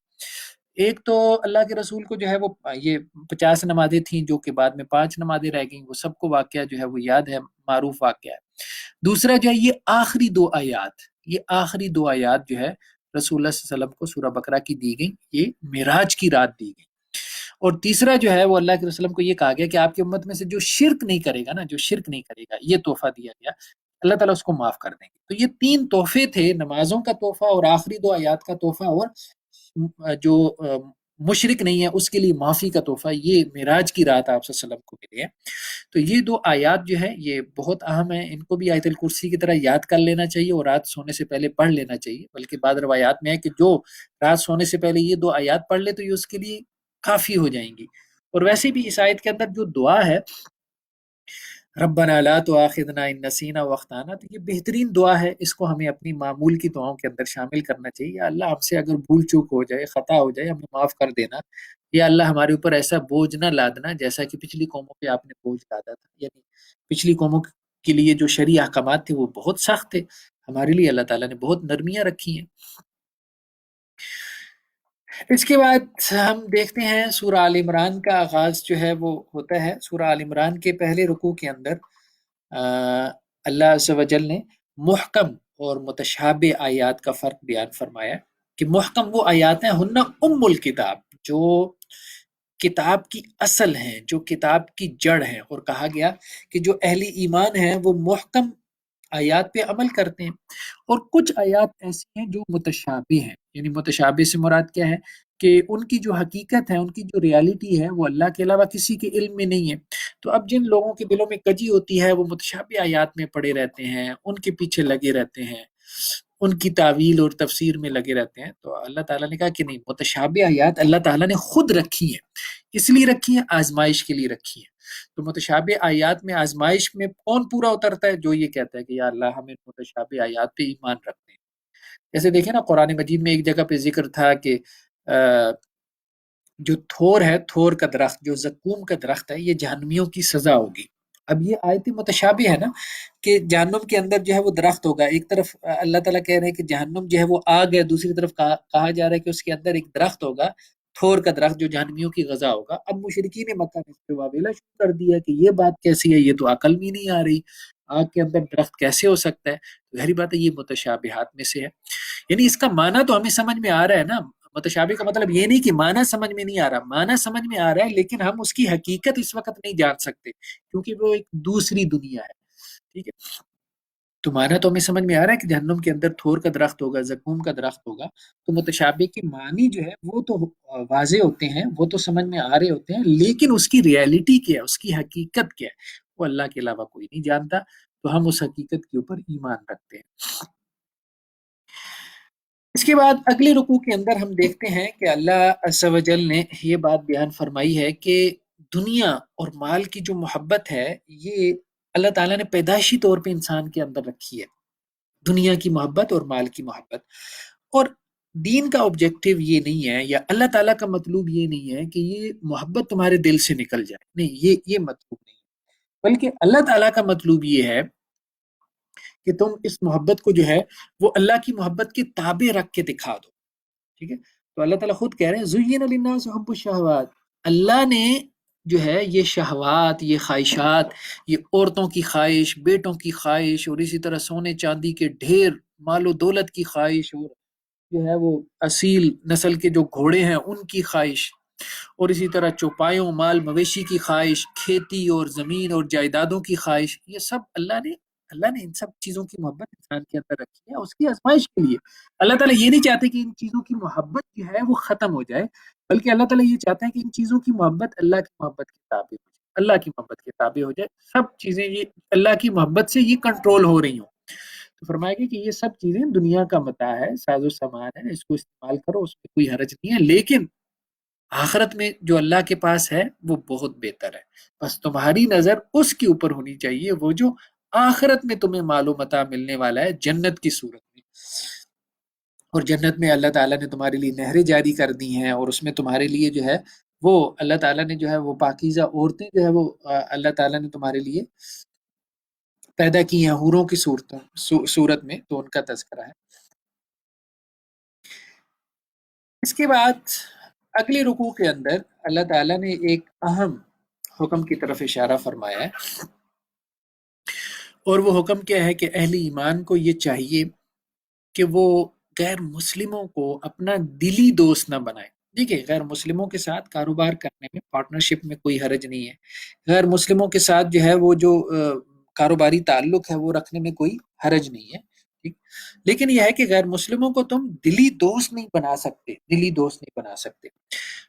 Speaker 1: ایک تو اللہ کے رسول کو جو ہے وہ یہ 50 نمازیں تھیں جو کہ بعد میں 5 نمازیں رہ گئیں، وہ سب کو واقعہ جو ہے وہ یاد ہے، معروف واقعہ ہے. دوسرا جو ہے یہ آخری 2 آیات، یہ آخری 2 آیات جو ہے رسول اللہ صلی اللہ علیہ وسلم کو سورہ بقرہ کی دی گئی، یہ معراج کی رات دی گئی. اور تیسرا جو ہے وہ اللہ کے رسول کو یہ کہا گیا کہ آپ کی امت میں سے جو شرک نہیں کرے گا نا، جو شرک نہیں کرے گا، یہ تحفہ دیا گیا، اللہ تعالیٰ اس کو معاف کر دیں گے. تو یہ 3 تحفے تھے، نمازوں کا تحفہ اور آخری 2 آیات کا تحفہ، اور جو مشرک نہیں ہے اس کے لیے معافی کا تحفہ، یہ معراج کی رات آپ صلی اللہ علیہ وسلم کو ملے ہیں. تو یہ 2 آیات جو ہے یہ بہت اہم ہیں، ان کو بھی آیت الکرسی کی طرح یاد کر لینا چاہیے اور رات سونے سے پہلے پڑھ لینا چاہیے. بلکہ بعض روایات میں ہے کہ جو رات سونے سے پہلے یہ 2 آیات پڑھ لے تو یہ اس کے لیے کافی ہو جائیں گی. اور ویسے بھی اس آیت کے اندر جو دعا ہے ربنا لا تؤاخذنا ان نسینا واخطانا، تو یہ بہترین دعا ہے، اس کو ہمیں اپنی معمول کی دعاؤں کے اندر شامل کرنا چاہیے. یا اللہ ہم سے اگر بھول چوک ہو جائے، خطا ہو جائے، ہمیں معاف کر دینا. یا اللہ ہمارے اوپر ایسا بوجھ نہ لادنا جیسا کہ پچھلی قوموں پہ آپ نے بوجھ لادا تھا. یعنی پچھلی قوموں کے لیے جو شرعی احکامات تھے وہ بہت سخت تھے، ہمارے لیے اللہ تعالیٰ نے بہت نرمیاں رکھی ہیں. اس کے بعد ہم دیکھتے ہیں سورہ آل عمران کا آغاز جو ہے وہ ہوتا ہے. سورہ آل عمران کے پہلے رکوع کے اندر اللہ عز و جل نے محکم اور متشابہ آیات کا فرق بیان فرمایا کہ محکم وہ آیات ہیں ہن ام الکتاب، جو کتاب کی اصل ہیں، جو کتاب کی جڑ ہیں. اور کہا گیا کہ جو اہل ایمان ہیں وہ محکم آیات پہ عمل کرتے ہیں. اور کچھ آیات ایسی ہیں جو متشابہ ہیں، یعنی متشابہ سے مراد کیا ہے کہ ان کی جو حقیقت ہے، ان کی جو ریالٹی ہے وہ اللہ کے علاوہ کسی کے علم میں نہیں ہے. تو اب جن لوگوں کے دلوں میں کجی ہوتی ہے وہ متشابہ آیات میں پڑے رہتے ہیں، ان کے پیچھے لگے رہتے ہیں، ان کی تعویل اور تفسیر میں لگے رہتے ہیں. تو اللہ تعالیٰ نے کہا کہ نہیں، متشابہ آیات اللہ تعالیٰ نے خود رکھی ہیں، اس لیے رکھی ہیں، آزمائش کے لیے رکھی ہیں. تو متشابہ آیات میں آزمائش میں کون پورا اترتا ہے؟ جو یہ کہتا ہے کہ یا اللہ ہمیں متشابہ آیات پہ ایمان رکھتے ہیں. جیسے دیکھیں نا قرآن مجید میں ایک جگہ پہ ذکر تھا کہ جو تھور ہے، تھور کا درخت، جو زقوم کا درخت ہے، یہ جہنمیوں کی سزا ہوگی. اب یہ آیت متشابہ ہے نا کہ جہنم کے اندر جو ہے وہ درخت ہوگا. ایک طرف اللہ تعالیٰ کہہ رہے ہیں کہ جہنم جو ہے وہ آگ ہے، دوسری طرف کہا جا رہا ہے کہ اس کے اندر ایک درخت ہوگا، تھور کا درخت، جو جہنمیوں کی غذا ہوگا. اب مشرکین مکہ نے اس پہ واویلا شروع کر دیا کہ یہ بات کیسی ہے، یہ تو عقل میں نہیں آ رہی، آگ کے اندر درخت کیسے ہو سکتا ہے؟ ظاہری بات ہے یہ متشابہات میں سے ہے. یعنی اس کا معنی تو ہمیں سمجھ میں آ رہا ہے نا. متشابہ کا مطلب یہ نہیں کہ معنی سمجھ میں نہیں آ رہا، معنی سمجھ میں آ رہا ہے، لیکن ہم اس کی حقیقت اس وقت نہیں جان سکتے کیونکہ وہ ایک دوسری دنیا ہے. ٹھیک ہے، تو معنی تو ہمیں سمجھ میں آ رہا ہے کہ جہنم کے اندر تھور کا درخت ہوگا، زقوم کا درخت ہوگا. تو متشابہ کے معنی جو ہے وہ تو واضح ہوتے ہیں، وہ تو سمجھ میں آ رہے ہوتے ہیں، لیکن اس کی ریالٹی کیا ہے، اس کی حقیقت کیا ہے، وہ اللہ کے علاوہ کوئی نہیں جانتا. تو ہم اس حقیقت کے اوپر ایمان رکھتے ہیں. اس کے بعد اگلے رکوع کے اندر ہم دیکھتے ہیں کہ اللہ عز و جل نے یہ بات بیان فرمائی ہے کہ دنیا اور مال کی جو محبت ہے یہ اللہ تعالیٰ نے پیدائشی طور پہ انسان کے اندر رکھی ہے. دنیا کی محبت اور مال کی محبت. اور دین کا آبجیکٹو یہ نہیں ہے، یا اللہ تعالیٰ کا مطلوب یہ نہیں ہے کہ یہ محبت تمہارے دل سے نکل جائے، نہیں، یہ مطلوب نہیں. بلکہ اللہ تعالیٰ کا مطلوب یہ ہے کہ تم اس محبت کو جو ہے وہ اللہ کی محبت کے تابع رکھ کے دکھا دو. ٹھیک ہے، تو اللہ تعالیٰ خود کہہ رہے ہیں زین للناس حب الشہوات، اللہ نے جو ہے یہ شہوات، یہ خواہشات، یہ عورتوں کی خواہش، بیٹوں کی خواہش، اور اسی طرح سونے چاندی کے ڈھیر، مال و دولت کی خواہش، اور جو ہے وہ اصیل نسل کے جو گھوڑے ہیں ان کی خواہش، اور اسی طرح چوپایوں، مال مویشی کی خواہش، کھیتی اور زمین اور جائیدادوں کی خواہش، یہ سب اللہ نے ان سب چیزوں کی محبت انسان کے اندر رکھی ہے اس کی آزمائش کے لیے. اللہ تعالیٰ یہ نہیں چاہتے کہ ان چیزوں کی محبت جو ہے وہ ختم ہو جائے، بلکہ اللہ تعالیٰ یہ چاہتے ہیں کہ ان چیزوں کی محبت اللہ کی محبت کے تابع ہو جائے، اللہ کی محبت کے تابع ہو جائے. سب چیزیں یہ اللہ کی محبت سے یہ کنٹرول ہو رہی ہوں. تو فرمایا گیا کہ یہ سب چیزیں دنیا کا متاع ہے، ساز و سامان ہے، اس کو استعمال کرو، اس میں کوئی حرج نہیں ہے، لیکن آخرت میں جو اللہ کے پاس ہے وہ بہت بہتر ہے. بس تمہاری نظر اس کے اوپر ہونی چاہیے، وہ جو آخرت میں تمہیں مال و متاع ملنے والا ہے جنت کی صورت میں. اور جنت میں اللہ تعالیٰ نے تمہارے لیے نہریں جاری کر دی ہیں، اور اس میں تمہارے لیے جو ہے وہ اللہ تعالیٰ نے جو ہے وہ پاکیزہ عورتیں جو ہے وہ اللہ تعالیٰ نے تمہارے لیے پیدا کی ہیں حوروں کی صورت میں، تو ان کا تذکرہ ہے۔ اس کے بعد اگلے رکوع کے اندر اللہ تعالیٰ نے ایک اہم حکم کی طرف اشارہ فرمایا ہے، اور وہ حکم کیا ہے کہ اہل ایمان کو یہ چاہیے کہ وہ غیر مسلموں کو اپنا دلی دوست نہ بنائے۔ دیکھیے، غیر مسلموں کے ساتھ کاروبار کرنے میں، پارٹنرشپ میں کوئی حرج نہیں ہے، غیر مسلموں کے ساتھ جو ہے وہ جو کاروباری تعلق ہے وہ رکھنے میں کوئی حرج نہیں ہے، ٹھیک، لیکن یہ ہے کہ غیر مسلموں کو تم دلی دوست نہیں بنا سکتے، دلی دوست نہیں بنا سکتے۔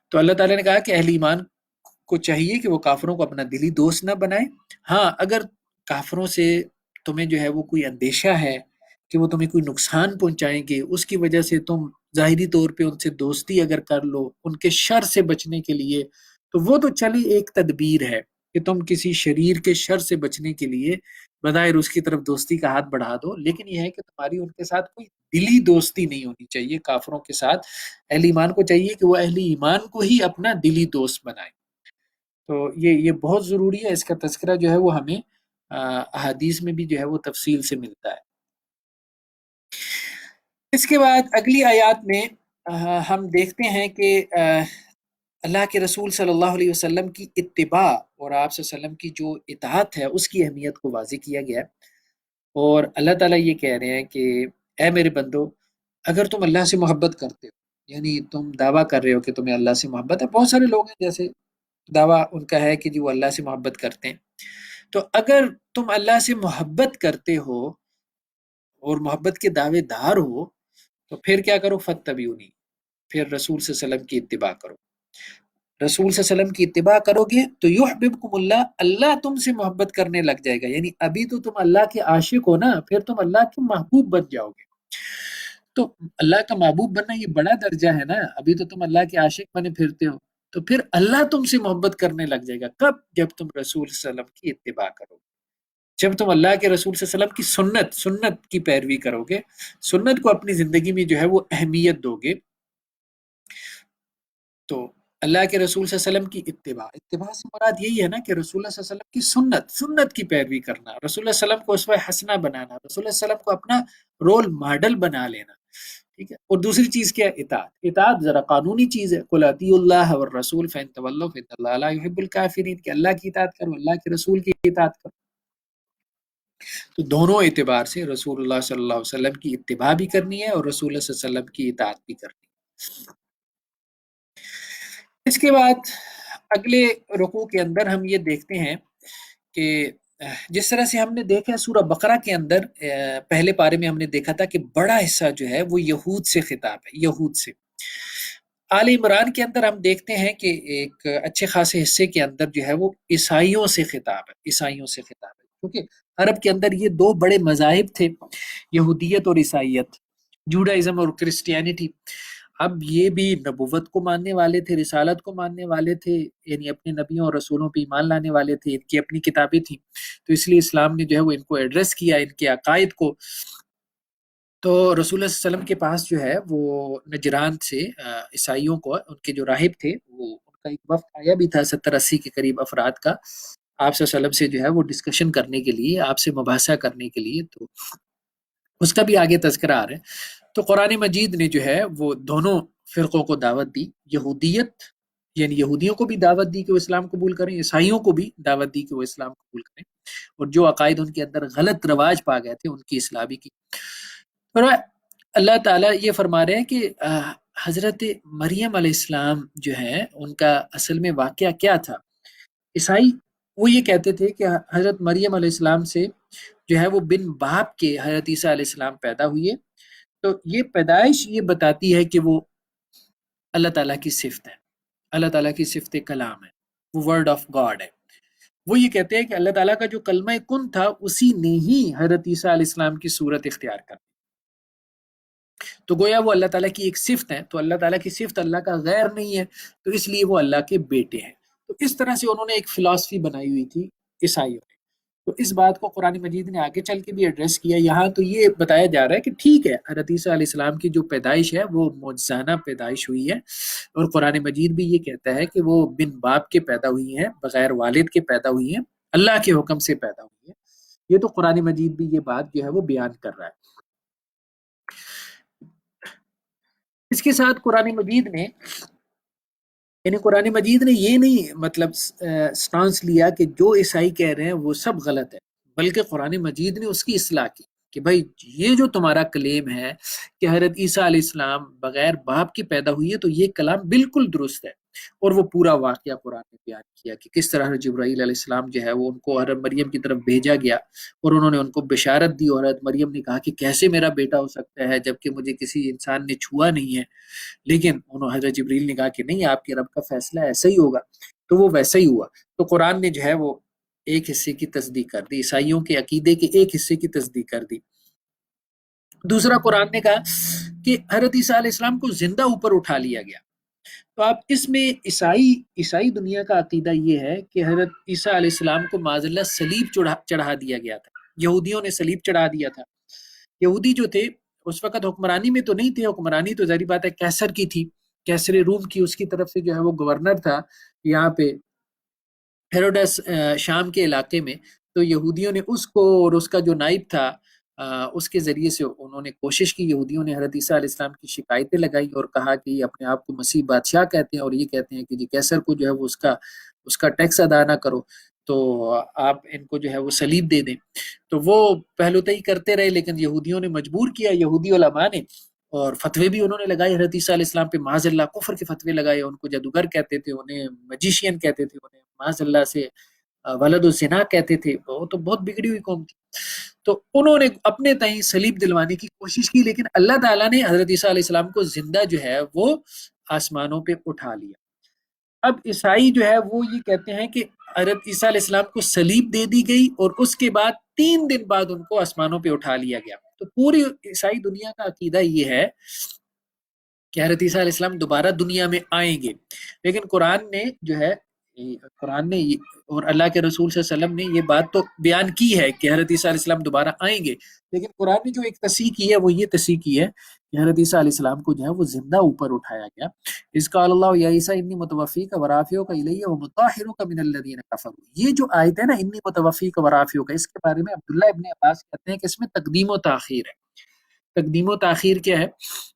Speaker 1: تو اللہ تعالیٰ نے کہا کہ اہل ایمان کو چاہیے کہ وہ کافروں کو اپنا دلی دوست نہ بنائے۔ ہاں، اگر کافروں سے تمہیں جو ہے وہ کوئی اندیشہ ہے کہ وہ تمہیں کوئی نقصان پہنچائیں گے، اس کی وجہ سے تم ظاہری طور پہ ان سے دوستی اگر کر لو ان کے شر سے بچنے کے لیے، تو وہ تو چلی ایک تدبیر ہے کہ تم کسی شریر کے شر سے بچنے کے لیے بظاہر اس کی طرف دوستی کا ہاتھ بڑھا دو، لیکن یہ ہے کہ تمہاری ان کے ساتھ کوئی دلی دوستی نہیں ہونی چاہیے کافروں کے ساتھ۔ اہل ایمان کو چاہیے کہ وہ اہل ایمان کو ہی اپنا دلی دوست بنائے۔ تو یہ بہت ضروری ہے، اس کا تذکرہ جو ہے وہ ہمیں احادیث میں بھی جو ہے وہ تفصیل سے ملتا ہے۔ اس کے بعد اگلی آیات میں ہم دیکھتے ہیں کہ اللہ کے رسول صلی اللہ علیہ وسلم کی اتباع اور آپ صلی اللہ علیہ وسلم کی جو اطاعت ہے اس کی اہمیت کو واضح کیا گیا ہے، اور اللہ تعالیٰ یہ کہہ رہے ہیں کہ اے میرے بندو، اگر تم اللہ سے محبت کرتے ہو، یعنی تم دعویٰ کر رہے ہو کہ تمہیں اللہ سے محبت ہے، بہت سارے لوگ ہیں جیسے دعویٰ ان کا ہے کہ جو اللہ سے محبت کرتے ہیں، تو اگر تم اللہ سے محبت کرتے ہو اور محبت کے دعوے دار ہو تو پھر کیا کرو؟ فتبعونی، پھر رسول صلی اللہ علیہ وسلم کی اتباع کرو۔ رسول صلی اللہ علیہ وسلم کی اتباع کرو گے تو یحببکم اللہ، اللہ تم سے محبت کرنے لگ جائے گا، یعنی ابھی تو تم اللہ کے عاشق ہو نا، پھر تم اللہ کے محبوب بن جاؤ گے۔ تو اللہ کا محبوب بننا یہ بڑا درجہ ہے نا، ابھی تو تم اللہ کے عاشق بنے پھرتے ہو، تو پھر اللہ تم سے محبت کرنے لگ جائے گا۔ کب؟ جب تم رسول صلی اللہ علیہ وسلم کی اتباع کرو، جب تم اللہ کے رسول صلی اللہ علیہ وسلم کی سنت کی پیروی کرو گے، سنت کو اپنی زندگی میں جو ہے وہ اہمیت دو گے، تو اللہ کے رسول صلی اللہ علیہ وسلم کی اتباع سے مراد یہی ہے نا کہ رسول اللہ صلی اللہ علیہ وسلم کی سنت کی پیروی کرنا، رسول اللہ صلی اللہ علیہ وسلم کو اسوہ حسنہ بنانا، رسول اللہ صلی اللہ علیہ وسلم کو اپنا رول ماڈل بنا لینا، ٹھیک ہے۔ اور دوسری چیز کیا ہے؟ اطاعت ذرا قانونی چیز ہے، قل اطیعوا اللہ والرسول فإن تولوا فإن اللہ لا يحب الکافرین، کہ اللہ کی اطاعت کرو، اللہ کے رسول کی اطاعت کرو۔ تو دونوں اعتبار سے رسول اللہ صلی اللہ علیہ وسلم کی اتباع بھی کرنی ہے اور رسول اللہ صلی اللہ علیہ وسلم کی اطاعت بھی کرنی ہے۔ اس کے بعد اگلے رکوع کے اندر ہم یہ دیکھتے ہیں کہ جس طرح سے ہم نے دیکھا سورہ بقرہ کے اندر پہلے پارے میں ہم نے دیکھا تھا کہ بڑا حصہ جو ہے وہ یہود سے خطاب ہے، یہود سے۔ آل عمران کے اندر ہم دیکھتے ہیں کہ ایک اچھے خاصے حصے کے اندر جو ہے وہ عیسائیوں سے خطاب ہے، عیسائیوں سے خطاب ہے، کیونکہ عرب کے اندر یہ دو بڑے مذاہب تھے، یہودیت اور عیسائیت، جوڈائزم اور کرسچینٹی۔ اب یہ بھی نبوت کو ماننے والے تھے، رسالت کو ماننے والے تھے، یعنی اپنے نبیوں اور رسولوں پہ ایمان لانے والے تھے، ان کی اپنی کتابیں تھیں، تو اس لیے اسلام نے جو ہے وہ ان کو ایڈریس کیا، ان کے عقائد کو۔ تو رسول اللہ صلی اللہ علیہ وسلم کے پاس جو ہے وہ نجران سے عیسائیوں کو، ان کے جو راہب تھے، وہ ان کا ایک وفد آیا بھی تھا 70-80 کے قریب افراد کا، آپ صلی اللہ علیہ وسلم سے جو ہے وہ ڈسکشن کرنے کے لیے، آپ سے مباحثہ کرنے کے لیے، تو اس کا بھی آگے تذکرہ آ رہا ہے۔ تو قرآن مجید نے جو ہے وہ دونوں فرقوں کو دعوت دی، یہودیت یعنی یہودیوں کو بھی دعوت دی کہ وہ اسلام قبول کریں، عیسائیوں کو بھی دعوت دی کہ وہ اسلام قبول کریں، اور جو عقائد ان کے اندر غلط رواج پا گئے تھے ان کی اصلاح بھی کی۔ اور اللہ تعالیٰ یہ فرما رہے ہیں کہ حضرت مریم علیہ السلام جو ہے ان کا اصل میں واقعہ کیا تھا۔ عیسائی وہ یہ کہتے تھے کہ حضرت مریم علیہ السلام سے جو ہے وہ بن باپ کے حضرت عیسیٰ علیہ السلام پیدا ہوئے، تو یہ پیدائش یہ بتاتی ہے کہ وہ اللہ تعالیٰ کی صفت ہے، اللہ تعالیٰ کی صفت کلام ہے، وہ ورڈ آف گاڈ ہے۔ وہ یہ کہتے ہیں کہ اللہ تعالیٰ کا جو کلمہ کن تھا اسی نے ہی حضرت عیسیٰ علیہ السلام کی صورت اختیار کر، تو گویا وہ اللہ تعالیٰ کی ایک صفت ہے، تو اللہ تعالیٰ کی صفت اللہ کا غیر نہیں ہے، تو اس لیے وہ اللہ کے بیٹے ہیں۔ تو اس طرح سے انہوں نے ایک فلسفی بنائی ہوئی تھی عیسائیوں نے، تو اس بات کو قرآن مجید نے آگے چل کے بھی ایڈریس کیا. یہاں تو یہ بتایا جا رہا ہے کہ ٹھیک ہے حضرت عیسیٰ علیہ السلام کی جو پیدائش ہے وہ معجزانہ پیدائش ہوئی ہے, اور قرآن مجید بھی یہ کہتا ہے کہ وہ بن باپ کے پیدا ہوئی ہیں, بغیر والد کے پیدا ہوئی ہیں, اللہ کے حکم سے پیدا ہوئی ہیں. یہ تو قرآن مجید بھی یہ بات جو ہے وہ بیان کر رہا ہے. اس کے ساتھ قرآن مجید نے یہ نہیں مطلب سٹانس لیا کہ جو عیسائی کہہ رہے ہیں وہ سب غلط ہے, بلکہ قرآن مجید نے اس کی اصلاح کی کہ بھائی یہ جو تمہارا کلیم ہے کہ حضرت عیسیٰ علیہ السلام بغیر باپ کی پیدا ہوئی ہے, تو یہ کلام بالکل درست ہے. اور وہ پورا واقعہ قرآن نے بیان کیا کہ کس طرح جبرائیل علیہ السلام جو ہے وہ ان کو حضرت مریم کی طرف بھیجا گیا, اور انہوں نے ان کو بشارت دی, اور حضرت مریم نے کہا کہ کیسے میرا بیٹا ہو سکتا ہے جبکہ مجھے کسی انسان نے چھوا نہیں ہے. لیکن حضرت جبریل نے کہا کہ نہیں, آپ کے رب کا فیصلہ ایسا ہی ہوگا, تو وہ ویسا ہی ہوا. تو قرآن نے جو ہے وہ ایک حصے کی تصدیق کر دی, عیسائیوں کے عقیدے کے ایک حصے کی تصدیق کر دی. دوسرا قرآن نے کہا کہ حضرت عیسیٰ علیہ السلام کو زندہ اوپر اٹھا لیا گیا. تو آپ اس میں عیسائی دنیا کا عقیدہ یہ ہے کہ حضرت عیسیٰ علیہ السلام کو معاذ اللہ صلیب چڑھا دیا گیا تھا. یہودیوں نے صلیب چڑھا دیا تھا. یہودی جو تھے اس وقت حکمرانی میں تو نہیں تھے, حکمرانی تو ظاہری بات ہے کیسر کی تھی, کیسر روم کی, اس کی طرف سے جو ہے وہ گورنر تھا یہاں پہ ہیروڈس شام کے علاقے میں. تو یہودیوں نے اس کو اور اس کا جو نائب تھا اس کے ذریعے سے انہوں نے کوشش کی, یہودیوں نے حضرت عیسیٰ علیہ السلام کی شکایتیں لگائی اور کہا کہ یہ اپنے آپ کو مسیح بادشاہ کہتے ہیں, اور یہ کہتے ہیں کہ جی کیسر کو جو ہے وہ اس کا ٹیکس ادا نہ کرو, تو آپ ان کو جو ہے وہ صلیب دے دیں. تو وہ پہلوتئی کرتے رہے, لیکن یہودیوں نے مجبور کیا, یہودی علماء نے, اور فتوے بھی انہوں نے لگائے حضرت عیسیٰ علیہ السلام پہ, معاذ اللہ کفر کے فتوے لگائے. ان کو جادوگر کہتے تھے, انہیں میجیشین کہتے تھے, انہیں معاذ اللہ سے ولد الزنا کہتے تھے. وہ تو بہت بگڑی ہوئی قوم تھی. تو انہوں نے اپنے تئیں صلیب دلوانے کی کوشش کی, لیکن اللہ تعالیٰ نے حضرت عیسیٰ علیہ السلام کو زندہ جو ہے وہ آسمانوں پہ اٹھا لیا. اب عیسائی جو ہے وہ یہ کہتے ہیں کہ حضرت عیسیٰ علیہ السلام کو صلیب دے دی گئی, اور اس کے بعد 3 دن بعد ان کو آسمانوں پہ اٹھا لیا گیا. تو پوری عیسائی دنیا کا عقیدہ یہ ہے کہ حضرت عیسیٰ علیہ السلام دوبارہ دنیا میں آئیں گے. لیکن قرآن نے اور اللہ کے رسول صلی اللہ علیہ وسلم نے یہ بات تو بیان کی ہے کہ حضرت عیسیٰ علیہ السلام دوبارہ آئیں گے, لیکن قرآن نے جو ایک تصحیح کی ہے وہ یہ تصحیح کی ہے کہ حضرت عیسیٰ علیہ السلام کو جو ہے وہ زندہ اوپر اٹھایا گیا. اس قال اللہ یا عیسیٰ انی متوفیک ورافعک الیہ ومطہرک من الذین کفروا, یہ جو آیت ہے نا انی متوفیک ورافعک, اس کے بارے میں عبداللہ ابن عباس کہتے ہیں کہ اس میں تقدیم و تاخیر ہے. تقدیم و تاخیر کیا ہے؟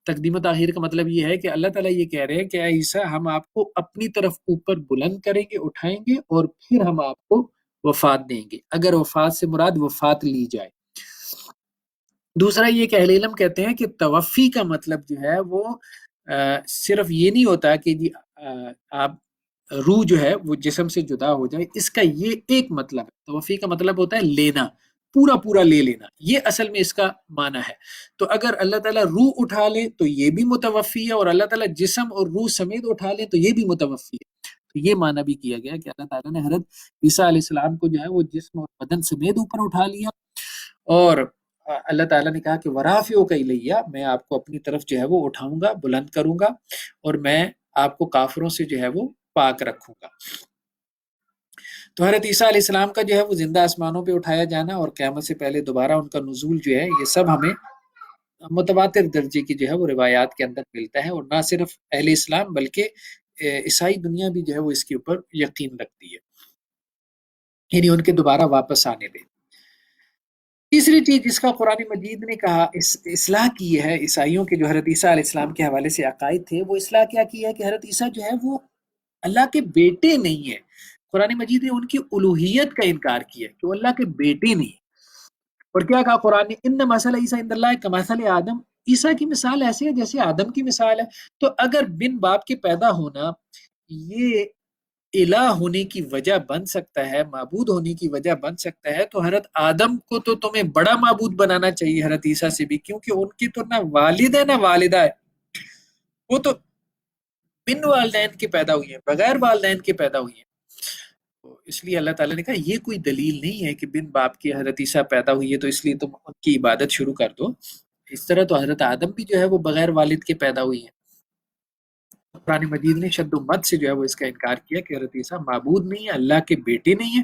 Speaker 1: تقدیم و تاخیر کا مطلب یہ ہے کہ اللہ تعالیٰ یہ کہہ رہے ہیں کہ اے عیسیٰ ہم آپ کو اپنی طرف اوپر بلند کریں گے, اٹھائیں گے, اور پھر ہم آپ کو وفات دیں گے, اگر وفات سے مراد وفات لی جائے. دوسرا یہ کہ اہل علم کہتے ہیں کہ توفی کا مطلب جو ہے وہ صرف یہ نہیں ہوتا کہ جی آپ روح جو ہے وہ جسم سے جدا ہو جائے, اس کا یہ ایک مطلب ہے. توفی کا مطلب ہوتا ہے لینا, پورا لے لینا, یہ اصل میں اس کا معنی ہے. تو اگر اللہ تعالیٰ روح اٹھا لے تو یہ بھی متوفی ہے, اور اللہ تعالیٰ جسم اور روح سمیت اٹھا لے تو یہ بھی متوفی ہے. تو یہ معنی بھی کیا گیا کہ اللہ تعالیٰ نے حضرت عیسیٰ علیہ السلام کو جو ہے وہ جسم اور بدن سمیت اوپر اٹھا لیا, اور اللہ تعالیٰ نے کہا کہ ورافعک الیہ, میں آپ کو اپنی طرف جو ہے وہ اٹھاؤں گا, بلند کروں گا, اور میں آپ کو کافروں سے جو ہے وہ پاک رکھوں گا. تو حضرت عیسیٰ علیہ السلام کا جو ہے وہ زندہ آسمانوں پہ اٹھایا جانا اور قیامت سے پہلے دوبارہ ان کا نزول جو ہے, یہ سب ہمیں متواتر درجے کی جو ہے وہ روایات کے اندر ملتا ہے, اور نہ صرف اہل اسلام بلکہ عیسائی دنیا بھی جو ہے وہ اس کے اوپر یقین رکھتی ہے, یعنی ان کے دوبارہ واپس آنے پہ. تیسری چیز جس کا قرآن مجید نے کہا اصلاح کی ہے عیسائیوں کے جو حضرت عیسیٰ علیہ السلام کے حوالے سے عقائد تھے, وہ اصلاح کیا کی ہے کہ حضرت عیسیٰ جو ہے وہ اللہ کے بیٹے نہیں ہے. قرآن مجید نے ان کی الوہیت کا انکار کیا کہ وہ اللہ کے بیٹے نہیں. اور کیا کہا قرآن نے, ان مثل عیسیٰ عند اللہ کمثل آدم, عیسیٰ کی مثال ایسے ہے جیسے آدم کی مثال ہے. تو اگر بن باپ کے پیدا ہونا یہ الہ ہونے کی وجہ بن سکتا ہے, معبود ہونے کی وجہ بن سکتا ہے, تو حضرت آدم کو تو تمہیں بڑا معبود بنانا چاہیے حضرت عیسیٰ سے بھی, کیونکہ ان کی تو نہ والد ہے نہ والدہ ہے, وہ تو بن والدین کے پیدا ہوئی ہیں, بغیر والدین کے پیدا ہوئی ہیں. اس لیے اللہ تعالیٰ نے کہا یہ کوئی دلیل نہیں ہے کہ بن باپ کی حضرت عیسیٰ پیدا ہوئی ہے تو اس لیے تم ان کی عبادت شروع کر دو. اس طرح تو حضرت آدم بھی جو ہے وہ بغیر والد کے پیدا ہوئی ہیں. قرآن مجید نے شد و مت سے جو ہے وہ اس کا انکار کیا کہ حضرت عیسیٰ معبود نہیں ہے, اللہ کے بیٹے نہیں ہیں.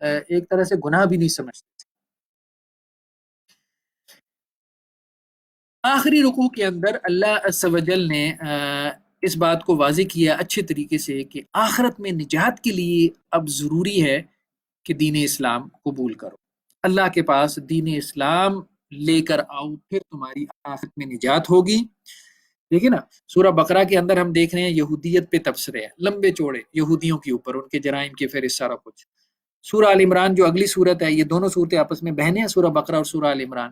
Speaker 1: ایک طرح سے گناہ بھی نہیں سمجھتے. آخری رکوع کے اندر اللہ عز و جل نے اس بات کو واضح کیا اچھے طریقے سے کہ آخرت میں نجات کے لیے اب ضروری ہے کہ دین اسلام قبول کرو. اللہ کے پاس دین اسلام لے کر آؤ، پھر تمہاری آخرت میں نجات ہوگی. دیکھیں نا، سورہ بقرہ کے اندر ہم دیکھ رہے ہیں یہودیت پہ تبصرے ہیں لمبے چوڑے یہودیوں کے اوپر، ان کے جرائم کی فہرست، سارا کچھ. سورہ آل عمران جو اگلی صورت ہے، یہ دونوں صورتیں آپس میں بہنیں ہیں، سورہ بقرہ اور سورہ آل عمران.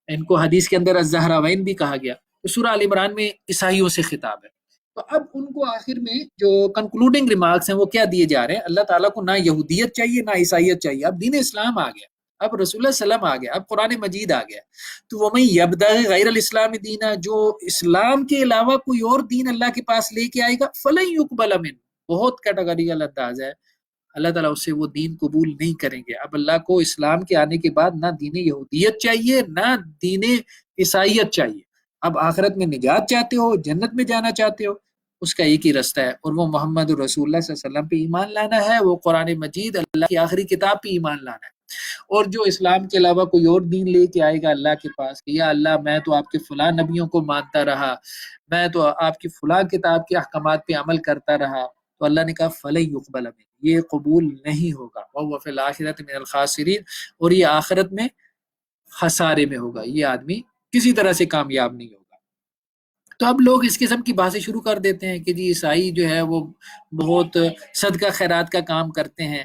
Speaker 1: ان کو حدیث کے اندر الزہراوین بھی کہا گیا. تو سورہ آل عمران میں عیسائیوں سے خطاب ہے. تو اب ان کو آخر میں جو کنکلوڈنگ ریمارکس ہیں وہ کیا دیے جا رہے ہیں؟ اللہ تعالیٰ کو نہ یہودیت چاہیے نہ عیسائیت چاہیے، اب دین اسلام آ گیا، اب رسول اللہ صلی اللہ علیہ وسلم آ گیا، اب قرآن مجید آ گیا. تو وَمَن يَبْتَغِ غَيْرَ الْإِسْلَامِ دِينًا، جو اسلام کے علاوہ کوئی اور دین اللہ کے پاس لے کے آئے گا، فَلَن يُقْبَلَ مِنْهُ، بہت کیٹیگریکل انداز ہے، اللہ تعالیٰ اس سے وہ دین قبول نہیں کریں گے. اب اللہ کو اسلام کے آنے کے بعد نہ دین یہودیت چاہیے نہ دین عیسائیت چاہیے. اب آخرت میں نجات چاہتے ہو، جنت میں جانا چاہتے ہو، اس کا ایک ہی رستہ ہے، اور وہ محمد رسول اللہ صلی اللہ علیہ وسلم پہ ایمان لانا ہے، وہ قرآن مجید اللہ کی آخری کتاب پہ ایمان لانا ہے. اور جو اسلام کے علاوہ کوئی اور دین لے کے آئے گا اللہ کے پاس کہ یا اللہ میں تو آپ کے فلاں نبیوں کو مانتا رہا، میں تو آپ کی فلاں کتاب کے احکامات پہ عمل کرتا رہا، تو اللہ نے کہا فَلَن يُقْبَلَ مِنْهُ، یہ قبول نہیں ہوگا. وَهُوَ فِي الْآخِرَةِ مِنَ الْخَاسِرِينَ، اور یہ آخرت میں خسارے میں ہوگا، یہ آدمی کسی طرح سے کامیاب نہیں ہوگا. تو اب لوگ اس قسم کی باتیں شروع کر دیتے ہیں کہ جی عیسائی جو ہے وہ بہت صدقہ خیرات کا کام کرتے ہیں،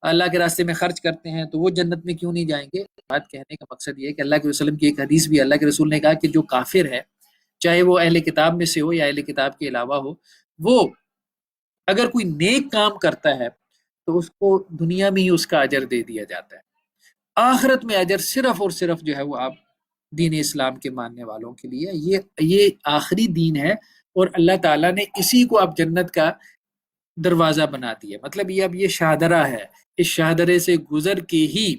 Speaker 1: اللہ کے راستے میں خرچ کرتے ہیں، تو وہ جنت میں کیوں نہیں جائیں گے؟ بات کہنے کا مقصد یہ ہے کہ اللہ کے وسلم کی ایک حدیث بھی، اللہ کے رسول نے کہا کہ جو کافر ہے، چاہے وہ اہل کتاب میں سے ہو یا اہل کتاب کے علاوہ ہو، وہ اگر کوئی نیک کام کرتا ہے تو اس کو دنیا میں ہی اس کا اجر دے دیا جاتا ہے، آخرت میں اجر صرف اور صرف جو ہے وہ آپ دین اسلام کے ماننے والوں کے لیے. یہ آخری دین ہے، اور اللہ تعالیٰ نے اسی کو اب جنت کا دروازہ بنا دیا. مطلب یہ اب یہ شاہدرہ ہے، اس شاہدرے سے گزر کے ہی،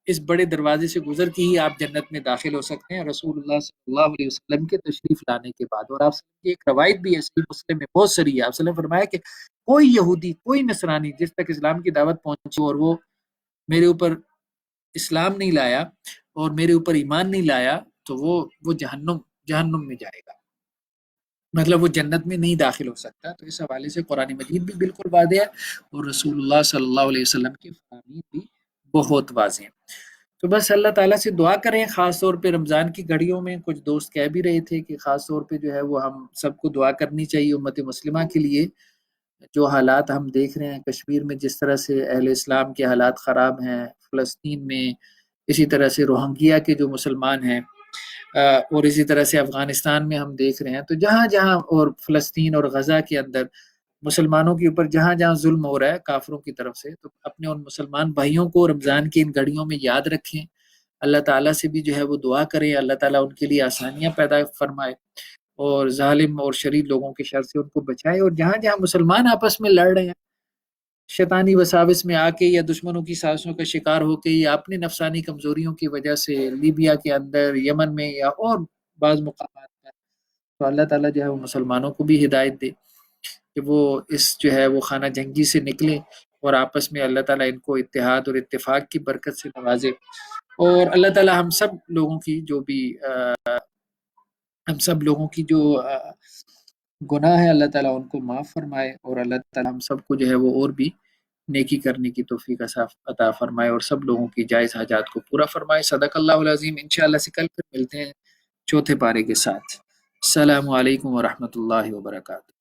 Speaker 1: اس بڑے دروازے سے گزر کے ہی آپ جنت میں داخل ہو سکتے ہیں رسول اللہ صلی اللہ علیہ وسلم کے تشریف لانے کے بعد. اور آپ کی ایک روایت بھی ہے صحیح مسلم میں بہت سری ہے، آپ صلی اللہ علیہ وسلم نے فرمایا کہ کوئی یہودی کوئی نصرانی جس تک اسلام کی دعوت پہنچی اور وہ میرے اوپر اسلام نہیں لایا اور میرے اوپر ایمان نہیں لایا، تو وہ جہنم میں جائے گا، مطلب وہ جنت میں نہیں داخل ہو سکتا. تو اس حوالے سے قرآن مجید بھی بالکل واضح ہے اور رسول اللہ صلی اللہ علیہ وسلم کے فرامین بھی بہت واضح ہیں. تو بس اللہ تعالیٰ سے دعا کریں، خاص طور پہ رمضان کی گھڑیوں میں کچھ دوست کہہ بھی رہے تھے کہ خاص طور پہ جو ہے وہ ہم سب کو دعا کرنی چاہیے امت مسلمہ کے لیے. جو حالات ہم دیکھ رہے ہیں کشمیر میں، جس طرح سے اہل اسلام کے حالات خراب ہیں، فلسطین میں، اسی طرح سے روہنگیا کے جو مسلمان ہیں، اور اسی طرح سے افغانستان میں ہم دیکھ رہے ہیں، تو جہاں جہاں اور فلسطین اور غزہ کے اندر مسلمانوں کے اوپر جہاں جہاں ظلم ہو رہا ہے کافروں کی طرف سے، تو اپنے ان مسلمان بھائیوں کو رمضان کی ان گھڑیوں میں یاد رکھیں، اللہ تعالیٰ سے بھی جو ہے وہ دعا کریں، اللہ تعالیٰ ان کے لیے آسانیاں پیدا فرمائے اور ظالم اور شریر لوگوں کے شر سے ان کو بچائے. اور جہاں جہاں مسلمان آپس میں لڑ رہے ہیں شیطانی وساوس میں آ کے یا دشمنوں کی سازشوں کا شکار ہو کے یا اپنی نفسانی کمزوریوں کی وجہ سے، لیبیا کے اندر، یمن میں یا اور بعض مقامات پر، تو اللہ تعالیٰ جو ہے وہ مسلمانوں کو بھی ہدایت دے کہ وہ اس جو ہے وہ خانہ جنگی سے نکلیں اور آپس میں اللہ تعالیٰ ان کو اتحاد اور اتفاق کی برکت سے نوازے. اور اللہ تعالیٰ ہم سب لوگوں کی جو بھی ہم سب لوگوں کی جو گناہ ہے اللہ تعالیٰ ان کو معاف فرمائے، اور اللہ تعالیٰ ہم سب کو جو ہے وہ اور بھی نیکی کرنے کی توفیق عطا فرمائے اور سب لوگوں کی جائز حاجات کو پورا فرمائے. صدق اللہ العظیم. انشاءاللہ سے کل پھر ملتے ہیں چوتھے پارے کے ساتھ. السلام علیکم ورحمۃ اللہ وبرکاتہ.